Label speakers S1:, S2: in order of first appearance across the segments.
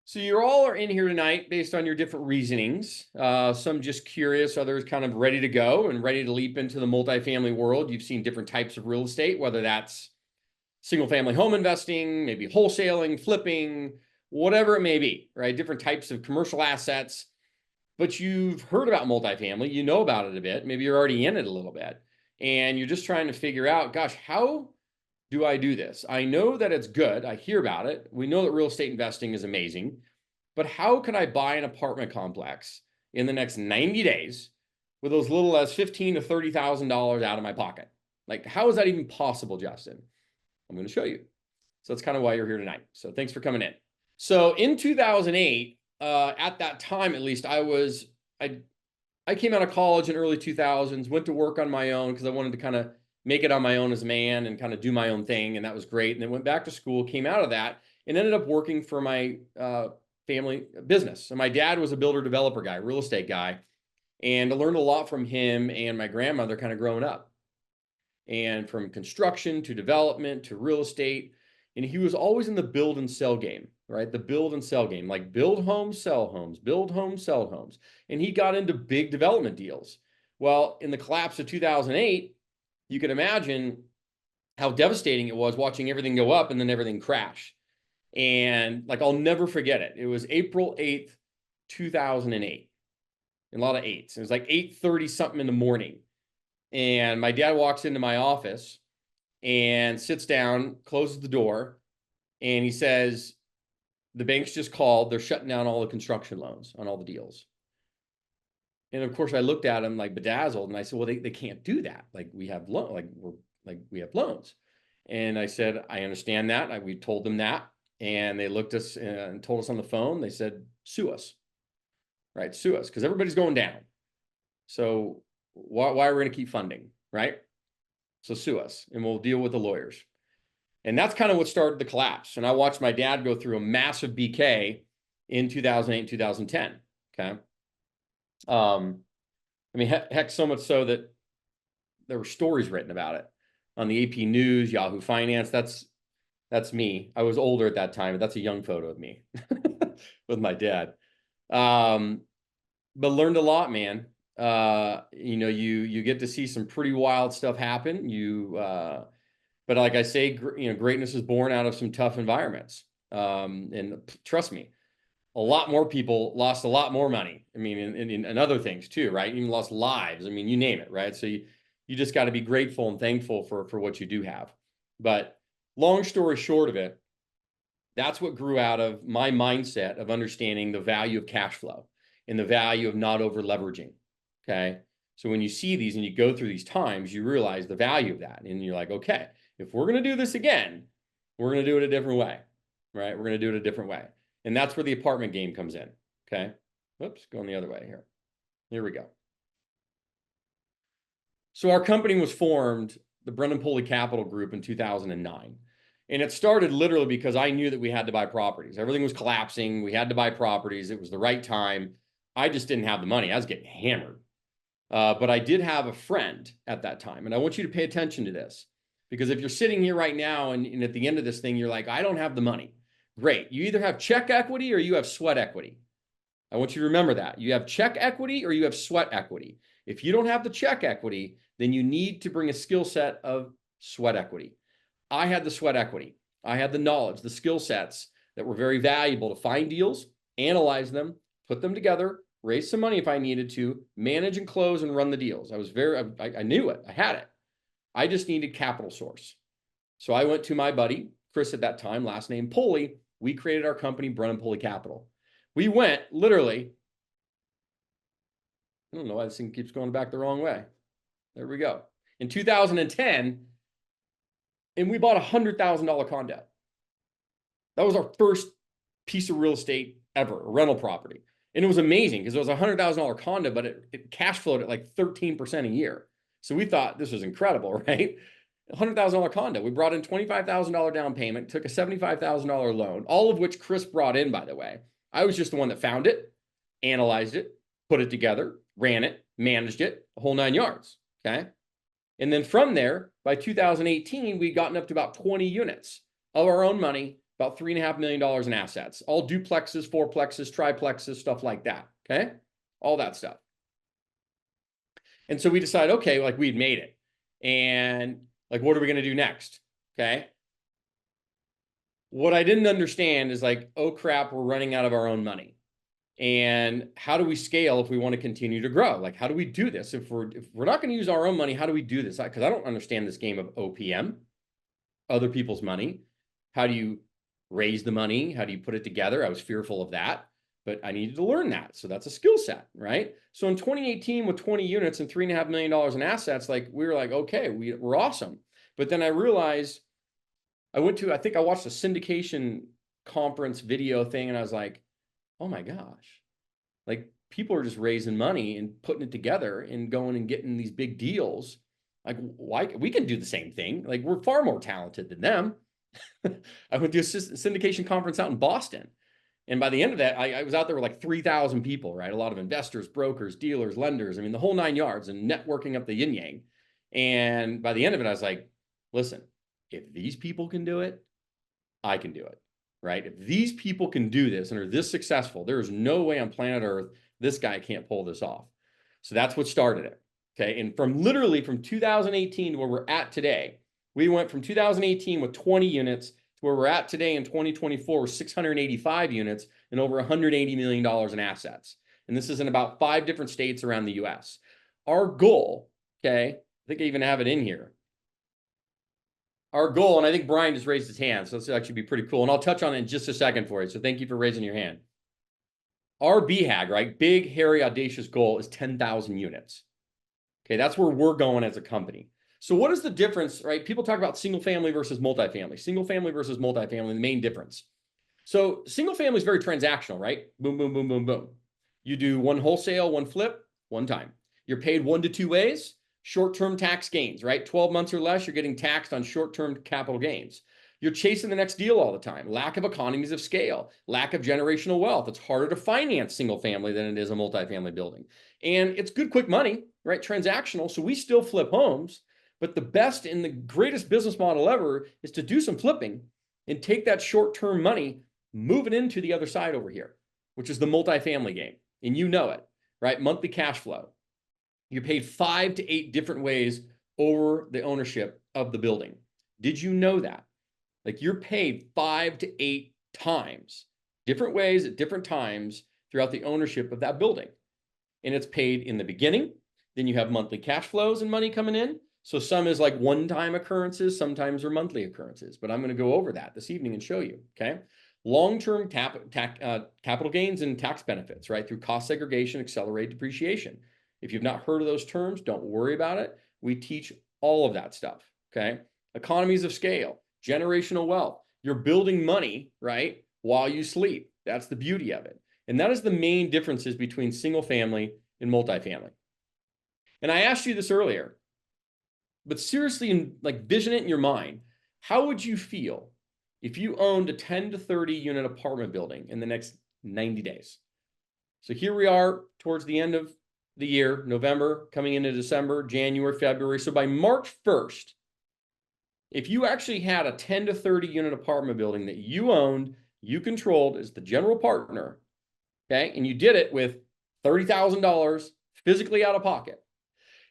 S1: So you all are in here tonight based on your different reasonings. Some just curious, others kind of ready to go and ready to leap into the multifamily world. You've seen different types of real estate, whether that's single family home investing, maybe wholesaling, flipping, whatever it may be, right? Different types of commercial assets. But you've heard about multifamily, you know about it a bit, maybe you're already in it a little bit, and you're just trying to figure out, gosh, how do I do this? I know that it's good. I hear about it. We know that real estate investing is amazing, but how can I buy an apartment complex in the next 90 days with as little as $15,000 to $30,000 out of my pocket? Like, how is that even possible, Justin? I'm going to show you. So that's kind of why you're here tonight. So thanks for coming in. So in 2008, at that time, at least, I came out of college in early 2000s, went to work on my own because I wanted to kind of make it on my own as a man and kind of do my own thing. And that was great. And then went back to school, came out of that, and ended up working for my family business. So my dad was a builder developer guy, real estate guy. And I learned a lot from him and my grandmother kind of growing up. And from construction to development to real estate. And he was always in the build and sell game, right? The build and sell game, like build homes, sell homes, build homes, sell homes. And he got into big development deals. Well, in the collapse of 2008, you can imagine how devastating it was watching everything go up and then everything crash. And like, I'll never forget it. It was April 8th, 2008. A lot of eights. It was like 8:30 something in the morning. And my dad walks into my office and sits down, closes the door, and he says, the bank's just called. They're shutting down all the construction loans on all the deals. And of course, I looked at him like bedazzled, and I said, well, they can't do that. Like we have we have loans. And I said, I understand that. We told them that. And they looked us and told us on the phone, they said, sue us, right? Sue us, because everybody's going down. So why are we going to keep funding, right? So sue us and we'll deal with the lawyers. And that's kind of what started the collapse. And I watched my dad go through a massive BK in 2008, 2010. Okay. I mean, heck, so much so that there were stories written about it on the AP News, Yahoo Finance. That's me. I was older at that time, but that's a young photo of me with my dad. But learned a lot, man. You know, you get to see some pretty wild stuff happen. But like I say, greatness is born out of some tough environments. And trust me, a lot more people lost a lot more money. I mean, and other things too, right? Even lost lives. I mean, you name it, right? So you just got to be grateful and thankful for what you do have. But long story short of it, that's what grew out of my mindset of understanding the value of cash flow and the value of not over leveraging. Okay. So when you see these and you go through these times, you realize the value of that. And you're like, okay, if we're going to do this again, we're going to do it a different way, right? We're going to do it a different way. And that's where the apartment game comes in. Okay. Whoops, going the other way here. Here we go. So our company was formed, the Brennan Pohle Capital Group, in 2009. And it started literally because I knew that we had to buy properties. Everything was collapsing. We had to buy properties. It was the right time. I just didn't have the money. I was getting hammered. But I did have a friend at that time. And I want you to pay attention to this. Because if you're sitting here right now and at the end of this thing, you're like, I don't have the money. Great. You either have check equity or you have sweat equity. I want you to remember that. You have check equity or you have sweat equity. If you don't have the check equity, then you need to bring a skill set of sweat equity. I had the sweat equity. I had the knowledge, the skill sets that were very valuable to find deals, analyze them, put them together, raise some money if I needed to, manage and close and run the deals. I knew it. I had it. I just needed capital source. So I went to my buddy, Chris at that time, last name Pohle. We created our company, Brennan Pohle Capital. We went literally, I don't know why this thing keeps going back the wrong way. There we go. In 2010, and we bought a $100,000 condo. That was our first piece of real estate ever, a rental property. And it was amazing because it was a $100,000 condo, but it cash flowed at like 13% a year. So we thought this was incredible, right? $100,000 condo. We brought in $25,000 down payment, took a $75,000 loan, all of which Chris brought in, by the way. I was just the one that found it, analyzed it, put it together, ran it, managed it, the whole 9 yards. Okay. And then from there, by 2018, we'd gotten up to about 20 units of our own money about $3.5 million in assets, all duplexes, fourplexes, triplexes, stuff like that. Okay. All that stuff. And so we decided, okay, like we'd made it. And like, what are we going to do next? Okay. What I didn't understand is like, oh crap, we're running out of our own money. And how do we scale if we want to continue to grow? Like, how do we do this? If we're not going to use our own money, how do we do this? Because I don't understand this game of OPM, other people's money. How do you raise the money? How do you put it together? I was fearful of that, but I needed to learn that. So that's a skill set, right? So in 2018, with 20 units and $3.5 million in assets, like we were like, okay, we're awesome. But then I realized I think I watched a syndication conference video thing, and I was like, oh my gosh, like people are just raising money and putting it together and going and getting these big deals. Like, why we can do the same thing? Like, we're far more talented than them. I went to a syndication conference out in Boston. And by the end of that, I was out there with like 3,000 people, right? A lot of investors, brokers, dealers, lenders. I mean, the whole 9 yards, and networking up the yin yang. And by the end of it, I was like, listen, if these people can do it, I can do it, right? If these people can do this and are this successful, there is no way on planet Earth this guy can't pull this off. So that's what started it. Okay. And literally from 2018 to where we're at today, we went from 2018 with 20 units to where we're at today in 2024 with 685 units and over $180 million in assets. And this is in about 5 different states around the US. Our goal, okay, I think I even have it in here. Our goal, and I think Brian just raised his hand, so this will actually be pretty cool. And I'll touch on it in just a second for you. So thank you for raising your hand. Our BHAG, right, big, hairy, audacious goal is 10,000 units. Okay, that's where we're going as a company. So what is the difference, right? People talk about single family versus multifamily. Single family versus multifamily, the main difference. So single family is very transactional, right? Boom, boom, boom, boom, boom. You do one wholesale, one flip, one time. You're paid 1 to 2 ways. Short-term tax gains, right? 12 months or less, you're getting taxed on short-term capital gains. You're chasing the next deal all the time. Lack of economies of scale, lack of generational wealth. It's harder to finance single family than it is a multifamily building. And it's good, quick money, right? Transactional. So we still flip homes, but the best and the greatest business model ever is to do some flipping and take that short-term money, move it into the other side over here, which is the multifamily game. And you know it, right? Monthly cash flow. You're paid 5 to 8 different ways over the ownership of the building. Did you know that? Like, you're paid 5 to 8 times, different ways at different times throughout the ownership of that building. And it's paid in the beginning. Then you have monthly cash flows and money coming in. So some is like one-time occurrences, sometimes are monthly occurrences. But I'm going to go over that this evening and show you, okay? Long-term capital gains and tax benefits, right? Through cost segregation, accelerated depreciation. If you've not heard of those terms, don't worry about it. We teach all of that stuff, okay? Economies of scale, generational wealth. You're building money, right, while you sleep. That's the beauty of it. And that is the main differences between single family and multifamily. And I asked you this earlier, but seriously, like, vision it in your mind. How would you feel if you owned a 10 to 30 unit apartment building in the next 90 days? So here we are towards the end of the year, November, coming into December, January, February. So by March 1st, if you actually had a 10 to 30 unit apartment building that you owned, you controlled as the general partner, okay, and you did it with $30,000 physically out of pocket.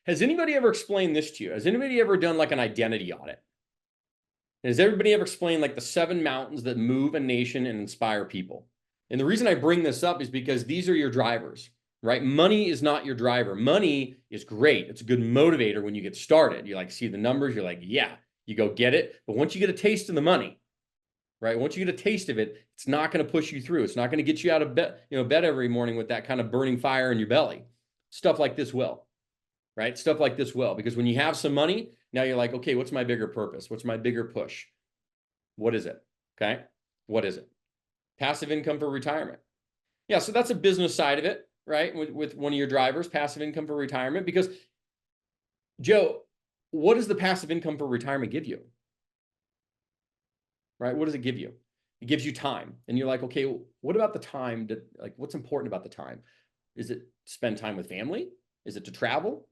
S1: Has anybody ever explained this to you? Has anybody ever done like an identity audit? Has everybody ever explained like the 7 mountains that move a nation and inspire people? And the reason I bring this up is because these are your drivers. Right? Money is not your driver. Money is great. It's a good motivator when you get started. You like see the numbers, you're like, yeah, you go get it. But once you get a taste of the money, right? Once you get a taste of it, it's not going to push you through. It's not going to get you out of bed, bed every morning with that kind of burning fire in your belly. Stuff like this will, right? Stuff like this will, because when you have some money, now you're like, okay, what's my bigger purpose? What's my bigger push? What is it? Okay. What is it? Passive income for retirement. Yeah. So that's a business side of it. Right? With one of your drivers, passive income for retirement. Because, Joe, what does the passive income for retirement give you? Right? What does it give you? It gives you time. And you're like, okay, what about the time? Like, what's important about the time? Is it to spend time with family? Is it to travel?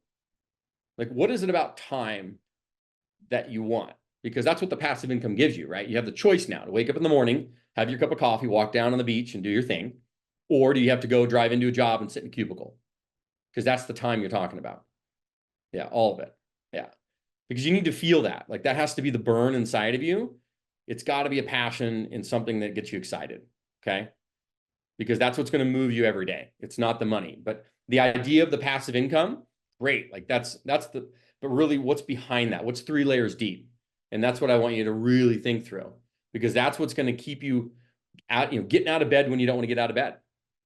S1: Like, what is it about time that you want? because that's what the passive income gives you, right? You have the choice now to wake up in the morning, have your cup of coffee, walk down on the beach and do your thing. Or do you have to go drive into a job and sit in a cubicle? Because that's the time you're talking about. Yeah, all of it. Yeah. Because you need to feel that. Like that has to be the burn inside of you. It's got to be a passion and something that gets you excited. Okay. Because that's what's going to move you every day. It's not the money, but the idea of the passive income, great. Like but really what's behind that? What's 3 layers deep? And that's what I want you to really think through, because that's what's going to keep you out, getting out of bed when you don't want to get out of bed,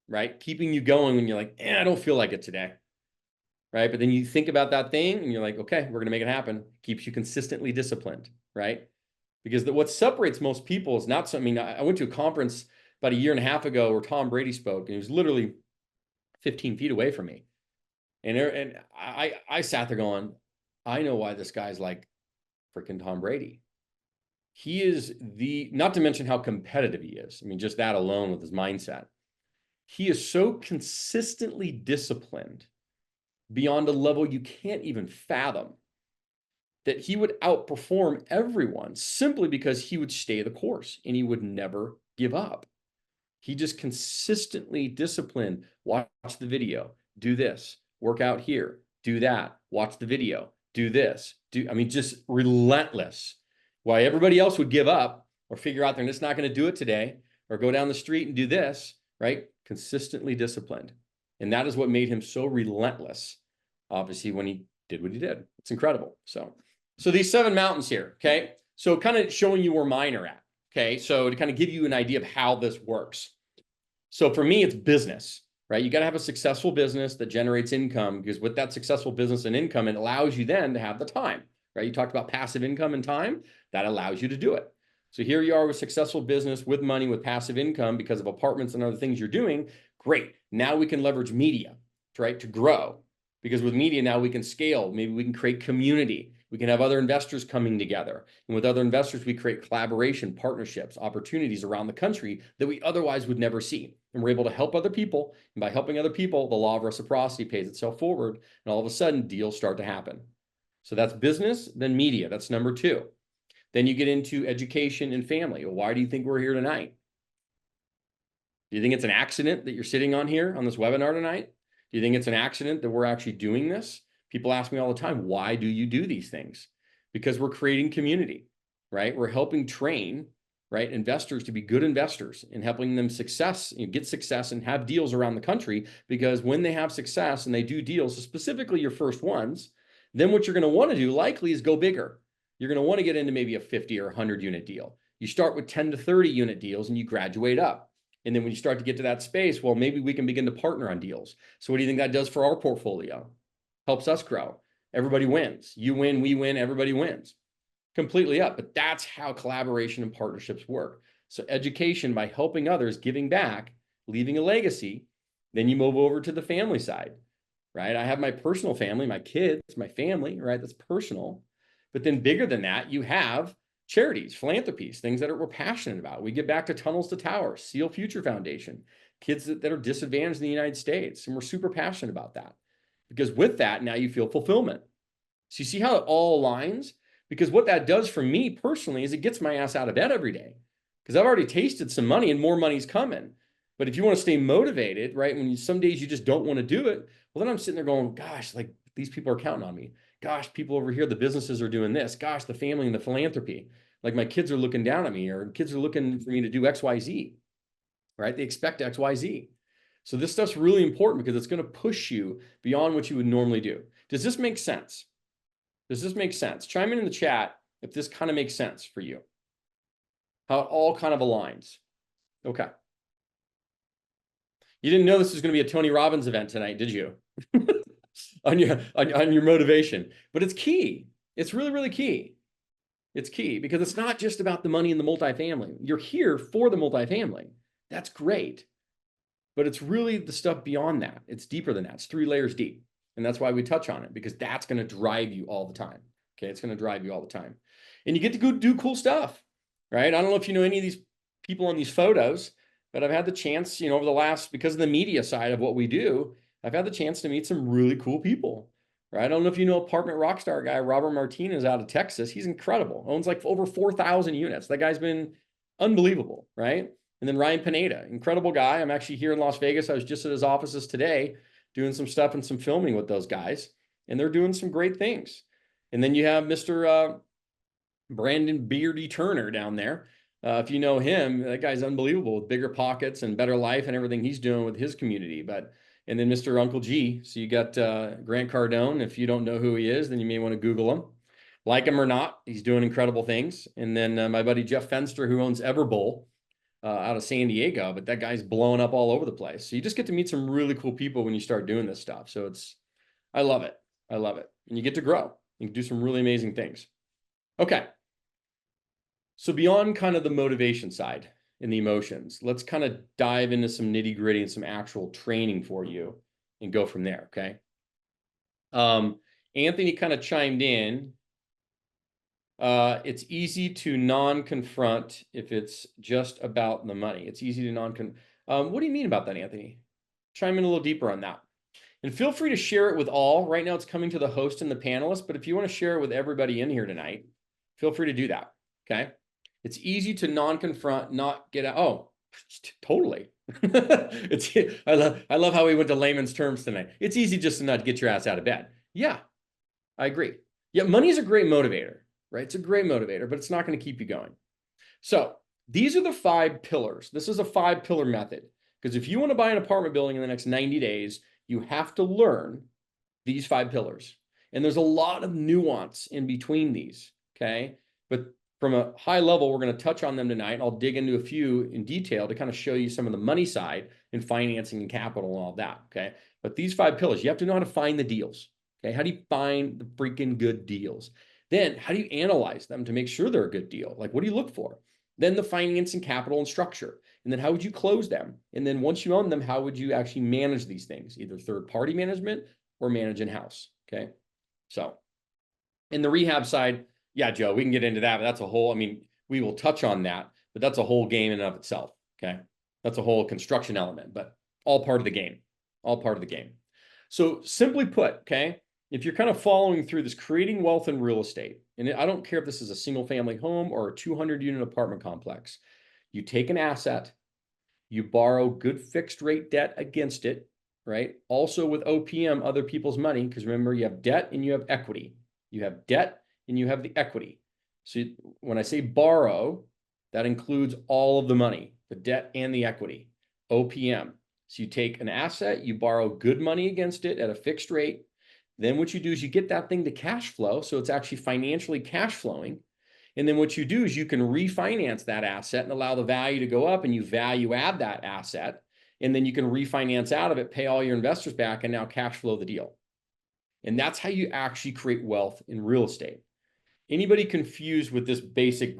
S1: right? Keeping you going when you're like, I don't feel like it today. Right. But then you think about that thing and you're like, okay, we're going to make it happen. Keeps you consistently disciplined. Right. Because what separates most people is not something. I went to a conference about a year and a half ago where Tom Brady spoke, and he was literally 15 feet away from me. And I sat there going, I know why this guy's like freaking Tom Brady. He is not to mention how competitive he is. I mean, just that alone with his mindset. He is so consistently disciplined beyond a level you can't even fathom, that he would outperform everyone simply because he would stay the course and he would never give up. He just consistently disciplined. Watch the video, do this, work out here, do that, watch the video, do this, just relentless. Why everybody else would give up or figure out they're just not going to do it today or go down the street and do this, right? Consistently disciplined. And that is what made him so relentless, obviously, when he did what he did. It's incredible. So these 7 mountains here, okay? So kind of showing you where mine are at, okay? So to kind of give you an idea of how this works. So for me, it's business, right? You got to have a successful business that generates income, because with that successful business and income, it allows you then to have the time, right? You talked about passive income and time. That allows you to do it. So here you are with successful business, with money, with passive income because of apartments and other things you're doing. Great. Now we can leverage media, right, to grow. Because with media now we can scale. Maybe we can create community. We can have other investors coming together. And with other investors, we create collaboration, partnerships, opportunities around the country that we otherwise would never see. And we're able to help other people. And by helping other people, the law of reciprocity pays itself forward. And all of a sudden, deals start to happen. So that's business, then media. That's number 2. Then you get into education and family. Well, why do you think we're here tonight? Do you think it's an accident that you're sitting on here on this webinar tonight? Do you think it's an accident that we're actually doing this? People ask me all the time, why do you do these things? Because we're creating community, right? We're helping train, right, investors to be good investors and helping them get success and have deals around the country. Because when they have success and they do deals, specifically your first ones, then what you're going to want to do likely is go bigger. You're going to want to get into maybe a 50 or 100 unit deal. You start with 10 to 30 unit deals and you graduate up. And then when you start to get to that space, well, maybe we can begin to partner on deals. So what do you think that does for our portfolio? Helps us grow. Everybody wins. You win, we win, everybody wins. Completely up. But that's how collaboration and partnerships work. So education, by helping others, giving back, leaving a legacy, then you move over to the family side, right? I have my personal family, my kids, my family, right? That's personal. But then bigger than that, you have charities, philanthropies, things that we're passionate about. We give back to Tunnels to Towers, Seal Future Foundation, kids that are disadvantaged in the United States. And we're super passionate about that. Because with that, now you feel fulfillment. So you see how it all aligns? Because what that does for me personally is it gets my ass out of bed every day. Because I've already tasted some money and more money's coming. But if you want to stay motivated, right, some days you just don't want to do it, well, then I'm sitting there going, gosh, like these people are counting on me. Gosh, people over here, the businesses are doing this. Gosh, the family and the philanthropy. Like my kids are looking down at me, or kids are looking for me to do X, Y, Z, right? They expect X, Y, Z. So this stuff's really important because it's going to push you beyond what you would normally do. Does this make sense? Does this make sense? Chime in the chat if this kind of makes sense for you. How it all kind of aligns. Okay. You didn't know this was going to be a Tony Robbins event tonight, did you? on your motivation. But it's key. It's really, really key. It's key because it's not just about the money in the multifamily. You're here for the multifamily. That's great. But it's really the stuff beyond that. It's deeper than that. It's 3 layers deep. And that's why we touch on it, because that's going to drive you all the time. Okay. It's going to drive you all the time. And you get to go do cool stuff, right? I don't know if you know any of these people on these photos, but I've had the chance, over the last, because of the media side of what we do, I've had the chance to meet some really cool people, right? I don't know if you know apartment rockstar guy, Robert Martinez out of Texas. He's incredible. Owns like over 4,000 units. That guy's been unbelievable, right? And then Ryan Pineda, incredible guy. I'm actually here in Las Vegas. I was just at his offices today doing some stuff and some filming with those guys, and they're doing some great things. And then you have Mr. Brandon Beardy Turner down there. If you know him, that guy's unbelievable with bigger pockets and better life and everything he's doing with his community. And then Mr. Uncle G. So you got Grant Cardone. If you don't know who he is, then you may want to Google him. Like him or not, he's doing incredible things. And then my buddy Jeff Fenster, who owns Everbowl out of San Diego, but that guy's blowing up all over the place. So you just get to meet some really cool people when you start doing this stuff. So I love it. I love it. And you get to grow. You can do some really amazing things. Okay. So beyond kind of the motivation side and the emotions, let's kind of dive into some nitty gritty and some actual training for you and go from there. Okay. Anthony kind of chimed in. It's easy to non-confront if it's just about the money. It's easy to what do you mean about that, Anthony? Chime in a little deeper on that. And feel free to share it with all. Right now it's coming to the host and the panelists, but if you want to share it with everybody in here tonight, feel free to do that. Okay. It's easy to non-confront, not get out. Oh, totally. I love how we went to layman's terms tonight. It's easy just to not get your ass out of bed. Yeah, I agree. Yeah, money is a great motivator, right? It's a great motivator, but it's not going to keep you going. So these are the 5 pillars. This is a 5-pillar method, because if you want to buy an apartment building in the next 90 days, you have to learn these 5 pillars. And there's a lot of nuance in between these, okay? But from a high level, we're going to touch on them tonight. I'll dig into a few in detail to kind of show you some of the money side and financing and capital and all that, okay? But these 5 pillars, you have to know how to find the deals, okay? How do you find the freaking good deals? Then how do you analyze them to make sure they're a good deal? Like, what do you look for? Then the financing, capital, and structure. And then how would you close them? And then once you own them, how would you actually manage these things? Either third-party management or manage in-house, okay? So in the rehab side, yeah, Joe, we can get into that, but that's a whole, I mean, we will touch on that, but that's a whole game in and of itself, okay? That's a whole construction element, but all part of the game, all part of the game. So simply put, okay, if you're kind of following through this creating wealth in real estate, and I don't care if this is a single family home or a 200-unit apartment complex, you take an asset, you borrow good fixed rate debt against it, right? Also with OPM, other people's money, because remember, you have debt and you have equity. You have debt and you have the equity. So when I say borrow, that includes all of the money, the debt and the equity, OPM. So you take an asset, you borrow good money against it at a fixed rate. Then what you do is you get that thing to cash flow. So it's actually financially cash flowing. And then what you do is you can refinance that asset and allow the value to go up, and you value add that asset. And then you can refinance out of it, pay all your investors back, and now cash flow the deal. And that's how you actually create wealth in real estate. Anybody confused with this basic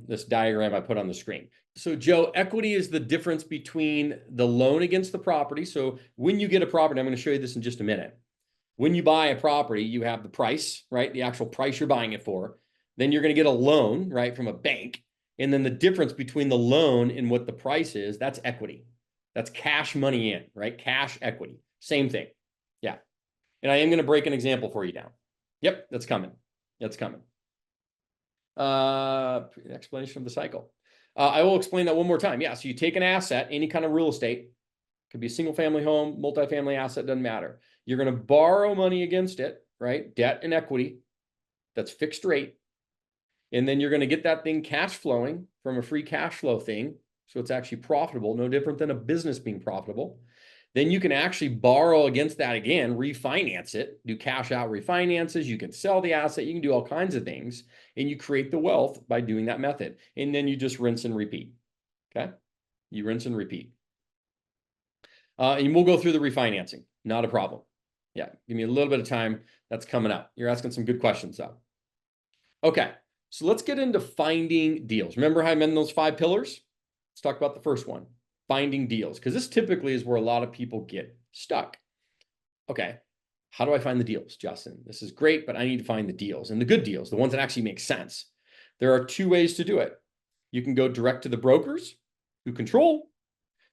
S1: this diagram I put on the screen? So Joe, equity is the difference between the loan against the property. So when you get a property, I'm going to show you this in just a minute. When you buy a property, you have the price, right? The actual price you're buying it for. Then you're going to get a loan, right, from a bank. And then the difference between the loan and what the price is, that's equity. That's cash money in, right? Cash equity. Same thing. Yeah. And I am going to break an example for you down. Yep, that's coming. That's coming. Explanation of the cycle. I will explain that one more time. Yeah, so you take an asset, any kind of real estate, could be a single family home, multifamily asset, doesn't matter. You're going to borrow money against it, right? Debt and equity. That's fixed rate. And then you're going to get that thing cash flowing from a free cash flow thing. So it's actually profitable, no different than a business being profitable. Then you can actually borrow against that again, refinance it, do cash out refinances. You can sell the asset. You can do all kinds of things, and you create the wealth by doing that method. And then you just rinse and repeat. Okay. You rinse and repeat. And we'll go through the refinancing. Not a problem. Yeah. Give me a little bit of time. That's coming up. You're asking some good questions though. Okay. So let's get into finding deals. Remember how I mentioned those 5 pillars? Let's talk about the first one. Finding deals, because this typically is where a lot of people get stuck. Okay, how do I find the deals, Justin? This is great, but I need to find the deals, and the good deals, the ones that actually make sense. There are 2 ways to do it. You can go direct to the brokers who control,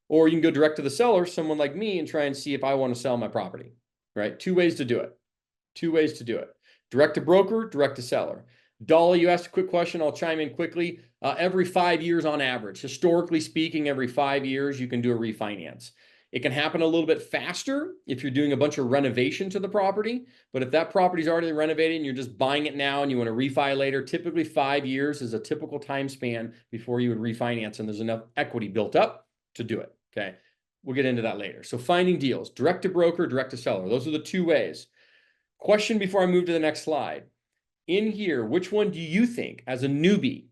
S1: or you can go direct to the seller, someone like me, and try and see if I want to sell my property, right? 2 ways to do it. Two ways to do it. Direct to broker, direct to seller. Dolly, you asked a quick question. I'll chime in quickly. Every 5 years on average, historically speaking, every 5 years, you can do a refinance. It can happen a little bit faster if you're doing a bunch of renovation to the property. But if that property is already renovated and you're just buying it now and you want to refi later, typically 5 years is a typical time span before you would refinance, and there's enough equity built up to do it. Okay. We'll get into that later. So finding deals, direct to broker, direct to seller. Those are the two ways. Question before I move to the next slide. In here, which one do you think, as a newbie,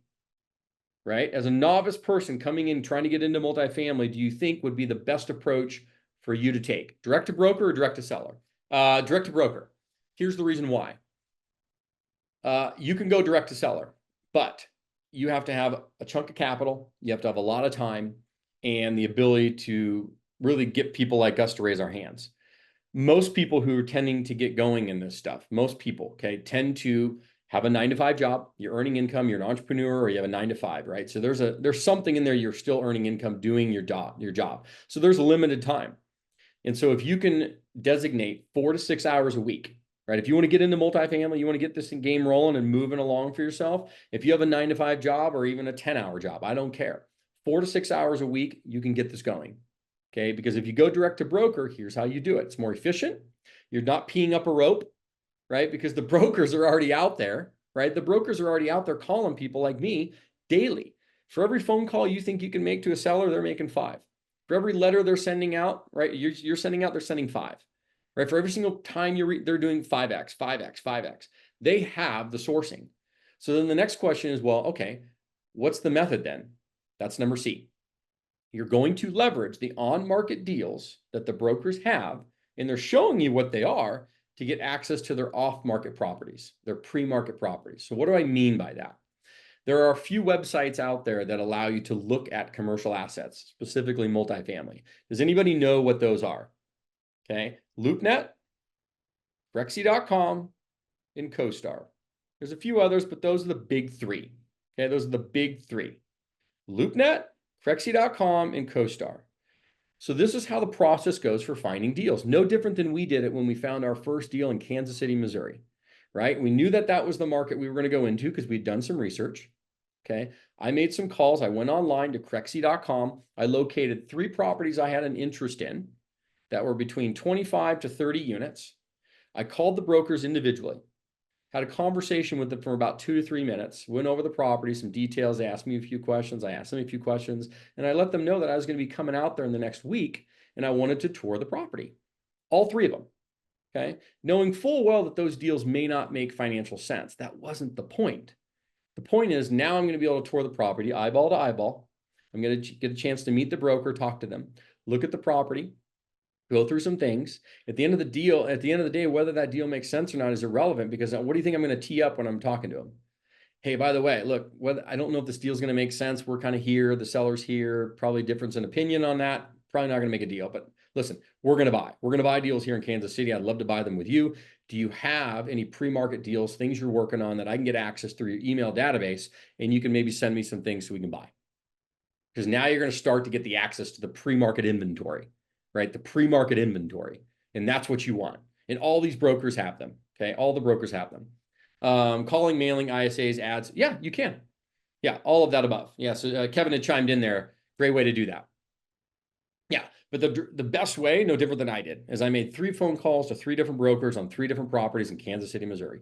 S1: right, as a novice person coming in trying to get into multifamily, do you think would be the best approach for you to take? Direct to broker or direct to seller? Direct to broker. Here's the reason why. You can go direct to seller, but you have to have a chunk of capital. You have to have a lot of time and the ability to really get people like us to raise our hands. Most people who are tending to get going in this stuff, most people, okay, tend to have a 9-to-5 job. You're earning income, you're an entrepreneur, or you have a 9-to-5, right? So there's something in there, you're still earning income doing your job. So there's a limited time. And so if you can designate 4 to 6 hours a week, right? If you want to get into multifamily, you want to get this game rolling and moving along for yourself. If you have a 9-to-5 job or even a 10-hour job, I don't care. 4 to 6 hours a week, you can get this going. Okay, because if you go direct to broker, here's how you do it. It's more efficient. You're not peeing up a rope, right? Because the brokers are already out there, right? The brokers are already out there calling people like me daily. For every phone call you think you can make to a seller, they're making 5. For every letter they're sending out, right? You're sending out, they're sending 5. Right? For every single time they're doing 5x, 5x, 5x. They have the sourcing. So then the next question is, well, okay, what's the method then? That's number C. You're going to leverage the on-market deals that the brokers have, and they're showing you what they are to get access to their off-market properties, their pre-market properties. So what do I mean by that? There are a few websites out there that allow you to look at commercial assets, specifically multifamily. Does anybody know what those are? Okay, LoopNet, Rexy.com, and CoStar. There's a few others, but those are the big 3. Okay, those are the big 3. LoopNet, Rexy.com, and CoStar. So this is how the process goes for finding deals. No different than we did it when we found our first deal in Kansas City, Missouri, right? We knew that that was the market we were going to go into because we'd done some research. Okay. I made some calls. I went online to Rexy.com. I located 3 properties I had an interest in that were between 25 to 30 units. I called the brokers individually, had a conversation with them for about 2 to 3 minutes, went over the property, some details. They asked me a few questions. I asked them a few questions, and I let them know that I was going to be coming out there in the next week, and I wanted to tour the property. All 3 of them, okay? Knowing full well that those deals may not make financial sense. That wasn't the point. The point is now I'm going to be able to tour the property eyeball to eyeball. I'm going to get a chance to meet the broker, talk to them, look at the property, go through some things. At the end of the day, whether that deal makes sense or not is irrelevant, because what do you think I'm going to tee up when I'm talking to them? Hey, by the way, look, I don't know if this deal is going to make sense. We're kind of here. The seller's here. Probably difference in opinion on that. Probably not going to make a deal. But listen, we're going to buy. We're going to buy deals here in Kansas City. I'd love to buy them with you. Do you have any pre-market deals, things you're working on that I can get access through your email database, and you can maybe send me some things so we can buy? Because now you're going to start to get the access to the pre-market inventory. Right? The pre-market inventory. And that's what you want. And all these brokers have them. Okay. All the brokers have them. Calling, mailing, ISAs, ads. Yeah, you can. Yeah. All of that above. Yeah. So Kevin had chimed in there. Great way to do that. Yeah. But the best way, no different than I did, is I made 3 phone calls to 3 different brokers on 3 different properties in Kansas City, Missouri.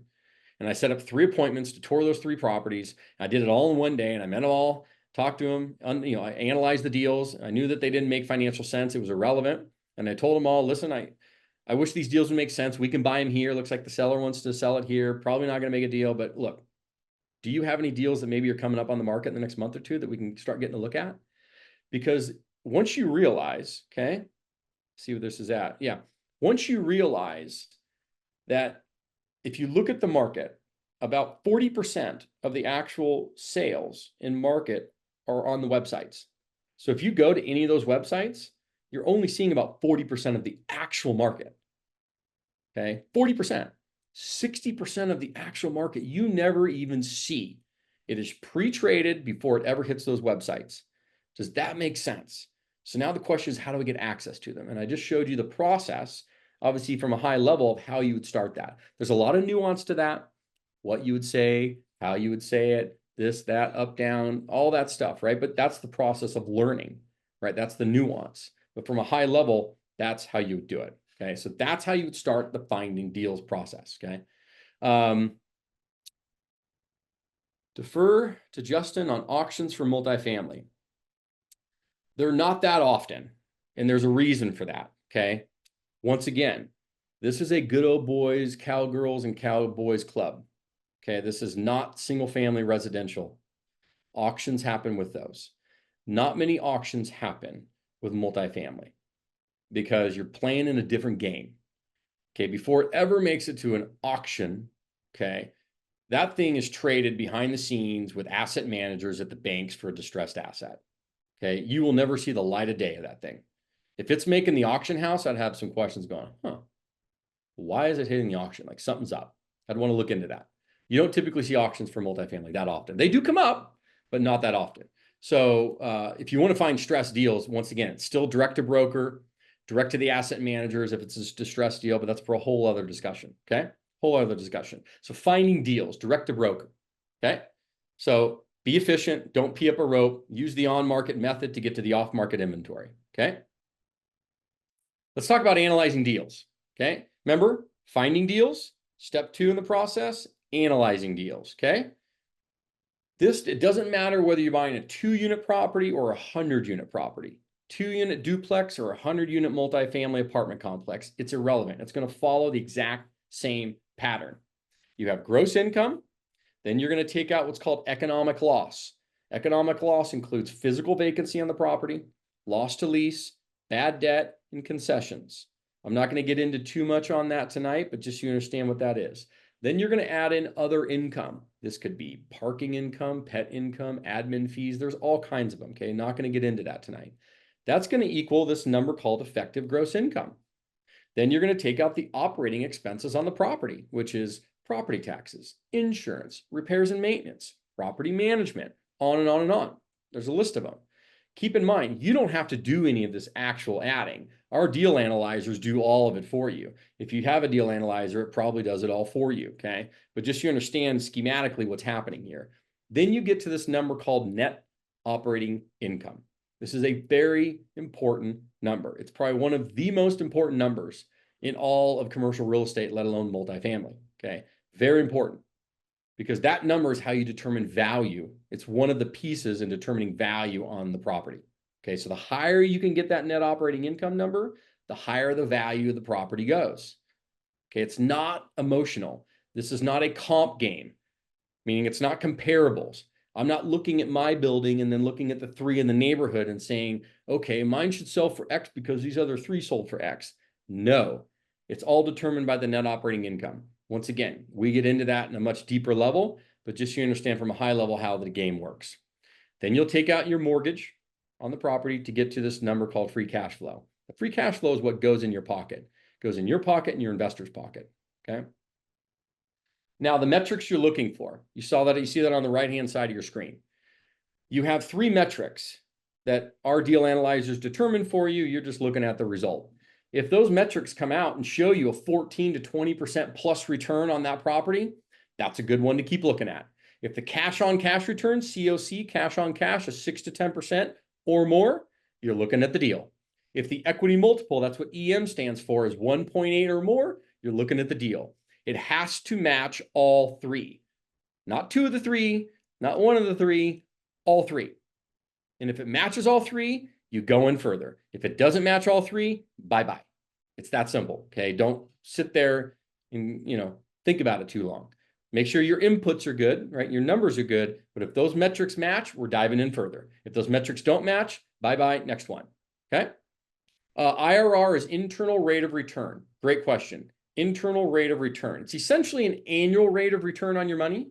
S1: And I set up 3 appointments to tour those 3 properties. I did it all in one day, and I met them all. Talked to them, I analyzed the deals. I knew that they didn't make financial sense. It was irrelevant. And I told them all, listen, I wish these deals would make sense. We can buy them here. Looks like the seller wants to sell it here. Probably not going to make a deal, but look, do you have any deals that maybe are coming up on the market in the next month or 2 that we can start getting a look at? Because once you realize, okay, see where this is at. Yeah. Once you realize that if you look at the market, about 40% of the actual sales in market are on the websites. So if you go to any of those websites, you're only seeing about 40% of the actual market. Okay, 40%. 60% of the actual market you never even see. It is pre-traded before it ever hits those websites. Does that make sense? So now the question is, how do we get access to them? And I just showed you the process obviously from a high level of how you would start that. There's a lot of nuance to that, what you would say, how you would say it, this, that, up, down, all that stuff, right? But that's the process of learning, right? That's the nuance. But from a high level, that's how you would do it, okay? So that's how you would start the finding deals process, okay? Defer to Justin on auctions for multifamily. They're not that often, and there's a reason for that, okay? Once again, this is a good old boys, cowgirls, and cowboys club, okay? This is not single-family residential. Auctions happen with those. Not many auctions happen with multifamily because you're playing in a different game, okay? Before it ever makes it to an auction, okay, that thing is traded behind the scenes with asset managers at the banks for a distressed asset. Okay, you will never see the light of day of that thing. If it's making the auction house, I'd have some questions going, why is it hitting the auction? Like something's up. I'd want to look into that. You don't typically see auctions for multifamily that often. They do come up, but not that often. So if you want to find stressed deals, once again, it's still direct to broker, direct to the asset managers if it's a distressed deal, but that's for a whole other discussion, okay? Whole other discussion. So finding deals, direct to broker, okay? So be efficient, don't pee up a rope, use the on-market method to get to the off-market inventory, okay? Let's talk about analyzing deals, okay? Remember, finding deals, step 2 in the process, analyzing deals, okay? It doesn't matter whether you're buying a 2-unit property or a 100-unit property, 2-unit duplex or a 100-unit multifamily apartment complex, it's irrelevant. It's gonna follow the exact same pattern. You have gross income, then you're going to take out what's called economic loss. Economic loss includes physical vacancy on the property, loss to lease, bad debt, and concessions. I'm not going to get into too much on that tonight, but just so you understand what that is. Then you're going to add in other income. This could be parking income, pet income, admin fees. There's all kinds of them, okay? Not going to get into that tonight. That's going to equal this number called effective gross income. Then you're going to take out the operating expenses on the property, which is property taxes, insurance, repairs and maintenance, property management, on and on and on. There's a list of them. Keep in mind, you don't have to do any of this actual adding. Our deal analyzers do all of it for you. If you have a deal analyzer, it probably does it all for you, okay? But just so you understand schematically what's happening here. Then you get to this number called net operating income. This is a very important number. It's probably one of the most important numbers in all of commercial real estate, let alone multifamily, okay? Very important because that number is how you determine value. It's one of the pieces in determining value on the property. Okay, so the higher you can get that net operating income number, the higher the value of the property goes. Okay, it's not emotional. This is not a comp game, meaning it's not comparables. I'm not looking at my building and then looking at the 3 in the neighborhood and saying, okay, mine should sell for X because these other 3 sold for X. No, it's all determined by the net operating income. Once again, we get into that in a much deeper level, but just so you understand from a high level how the game works. Then you'll take out your mortgage on the property to get to this number called free cash flow. The free cash flow is what goes in your pocket. It goes in your pocket and your investor's pocket, okay? Now, the metrics you're looking for, you see that on the right-hand side of your screen. You have 3 metrics that our deal analyzers determine for you. You're just looking at the result. If those metrics come out and show you a 14 to 20% plus return on that property, that's a good one to keep looking at. If the cash on cash return, COC, cash on cash, is 6 to 10% or more, you're looking at the deal. If the equity multiple, that's what EM stands for, is 1.8 or more, you're looking at the deal. It has to match all 3. Not 2 of the 3, not 1 of the 3, all 3. And if it matches all 3, you go in further. If it doesn't match all 3, bye-bye. It's that simple, okay? Don't sit there and, think about it too long. Make sure your inputs are good, right? Your numbers are good, but if those metrics match, we're diving in further. If those metrics don't match, bye-bye, next one, okay? IRR is internal rate of return. Great question. Internal rate of return. It's essentially an annual rate of return on your money.